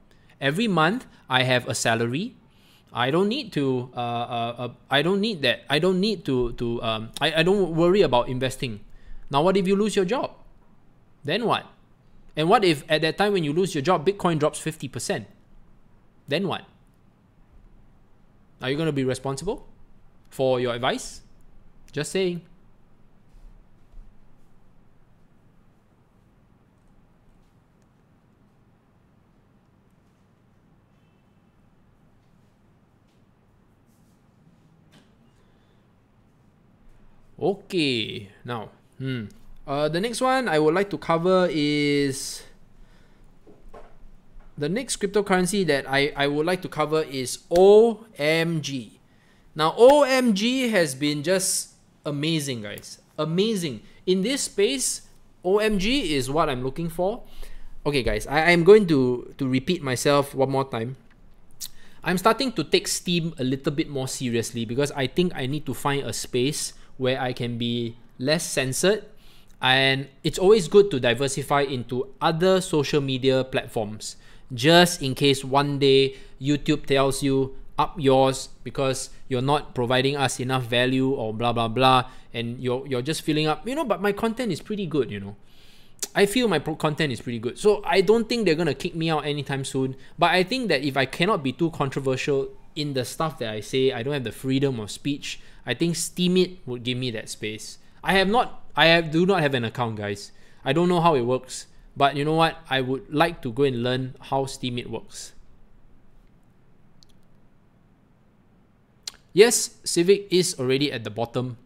Every month, I have a salary. I don't need to. I don't need that. I don't need to. I don't worry about investing. Now, what if you lose your job? Then what? And what if at that time when you lose your job, Bitcoin drops 50%? Then what? Are you going to be responsible for your advice? Just saying. Okay, now, the next one I would like to cover is, the next cryptocurrency that I would like to cover is OMG. Now, OMG has been just amazing, guys. Amazing. In this space, OMG is what I'm looking for. Okay, guys, I'm going to repeat myself one more time. I'm starting to take Steam a little bit more seriously because I think I need to find a space where I can be less censored, and it's always good to diversify into other social media platforms just in case one day YouTube tells you up yours because you're not providing us enough value or blah blah blah, and you're just filling up, but my content is pretty good, I feel my content is pretty good. So I don't think they're gonna kick me out anytime soon. But I think that if I cannot be too controversial in the stuff that I say, I don't have the freedom of speech, I think Steemit would give me that space. Do not have an account, guys. I don't know how it works, but you know what? I would like to go and learn how Steemit works. Yes, Civic is already at the bottom.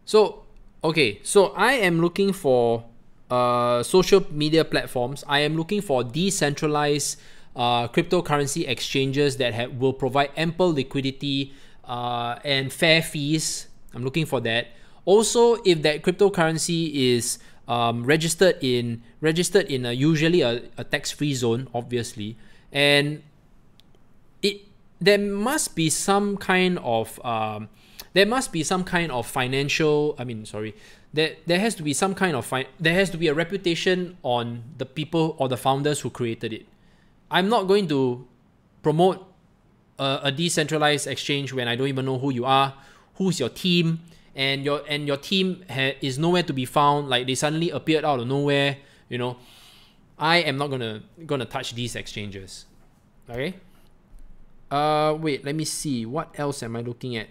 So, okay, so I am looking for social media platforms. I am looking for decentralized cryptocurrency exchanges that will provide ample liquidity and fair fees. I'm looking for that. Also, if that cryptocurrency is registered in usually a tax-free zone, obviously, and there must be some kind of financial. There has to be some kind of there has to be a reputation on the people or the founders who created it. I'm not going to promote a decentralized exchange when I don't even know who you are, who's your team, and your team is nowhere to be found. Like they suddenly appeared out of nowhere. I am not gonna touch these exchanges. Okay. Wait, let me see. What else am I looking at?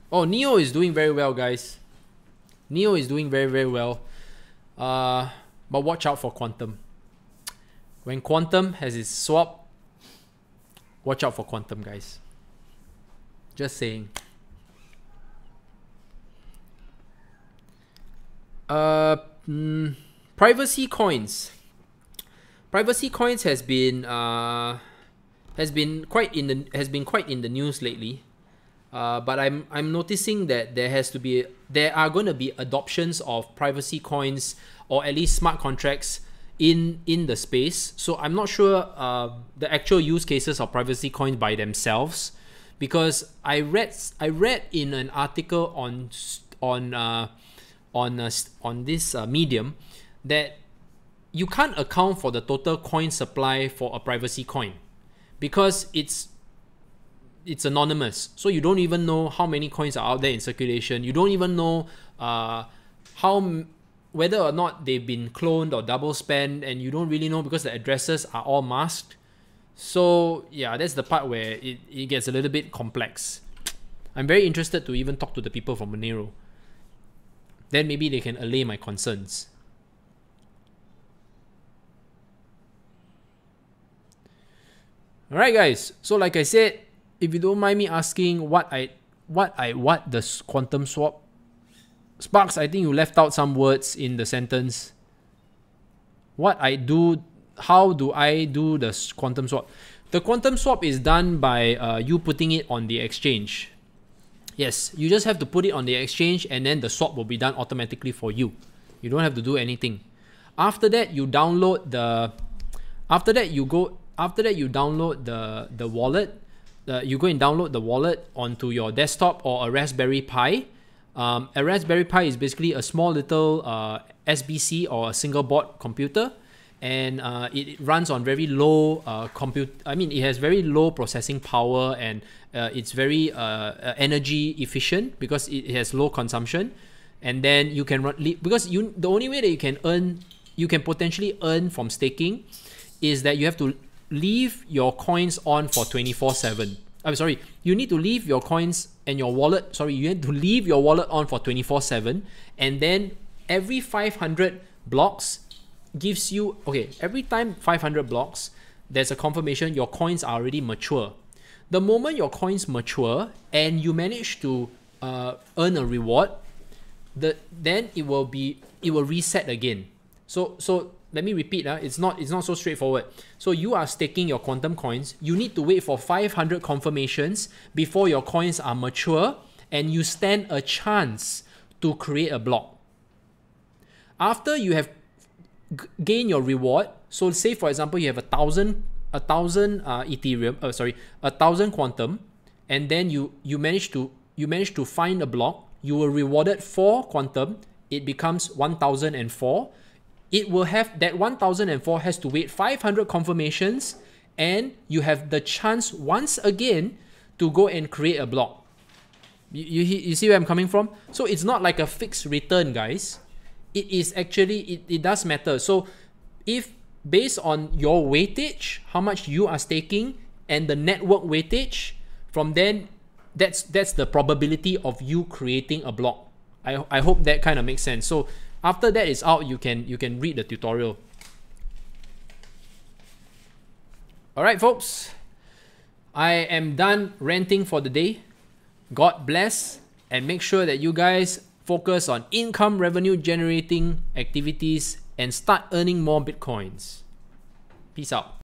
Oh, Neo is doing very well, guys. Neo is doing very, very well. But watch out for Quantum. When Quantum has its swap, watch out for Quantum, guys. Just saying. Privacy coins. Privacy coins has been quite in the news lately. But I'm noticing that there are going to be adoptions of privacy coins, or at least smart contracts in the space. So I'm not sure the actual use cases of privacy coins by themselves, because I read in an article on this Medium that you can't account for the total coin supply for a privacy coin because it's anonymous. So you don't even know how many coins are out there in circulation. You don't even know whether or not they've been cloned or double spent, and you don't really know because the addresses are all masked. So yeah, that's the part where it gets a little bit complex. I'm very interested to even talk to the people from Monero. Then maybe they can allay my concerns. Alright guys, so like I said, if you don't mind me asking what the quantum swap? Sparks, I think you left out some words in the sentence. How do I do the quantum swap? The quantum swap is done by you putting it on the exchange. Yes, you just have to put it on the exchange, and then the swap will be done automatically for you. You don't have to do anything. After that, you download the wallet. You go and download the wallet onto your desktop or a Raspberry Pi. A Raspberry Pi is basically a small little SBC or a single board computer, and it runs on very low it has very low processing power, and it's very energy efficient because it has low consumption. And then you can the only way that you can potentially earn from staking is that you have to leave your coins on for 24/7. I'm sorry, you need to leave your coins and your wallet. Sorry, you need to leave your wallet on for 24/7, and then every 500 blocks gives you every time 500 blocks, there's a confirmation your coins are already mature. The moment your coins mature and you manage to earn a reward, then it will reset again. So let me repeat. It's not so straightforward. So you are staking your quantum coins. You need to wait for 500 confirmations before your coins are mature, and you stand a chance to create a block. After you have gained your reward, so say for example you have 1,000 Ethereum, 1,000 quantum, and then you manage to find a block, you were rewarded 4 quantum, it becomes 1004. It will have that 1004 has to wait 500 confirmations, and you have the chance once again to go and create a block. You see where I'm coming from? So it's not like a fixed return, guys. It is actually, it does matter. So if based on your weightage, how much you are staking, and the network weightage, from then that's the probability of you creating a block. I hope that kind of makes sense. So after that is out, you can read the tutorial. All right, folks, I am done ranting for the day. God bless, and make sure that you guys focus on income revenue generating activities and start earning more Bitcoins. Peace out.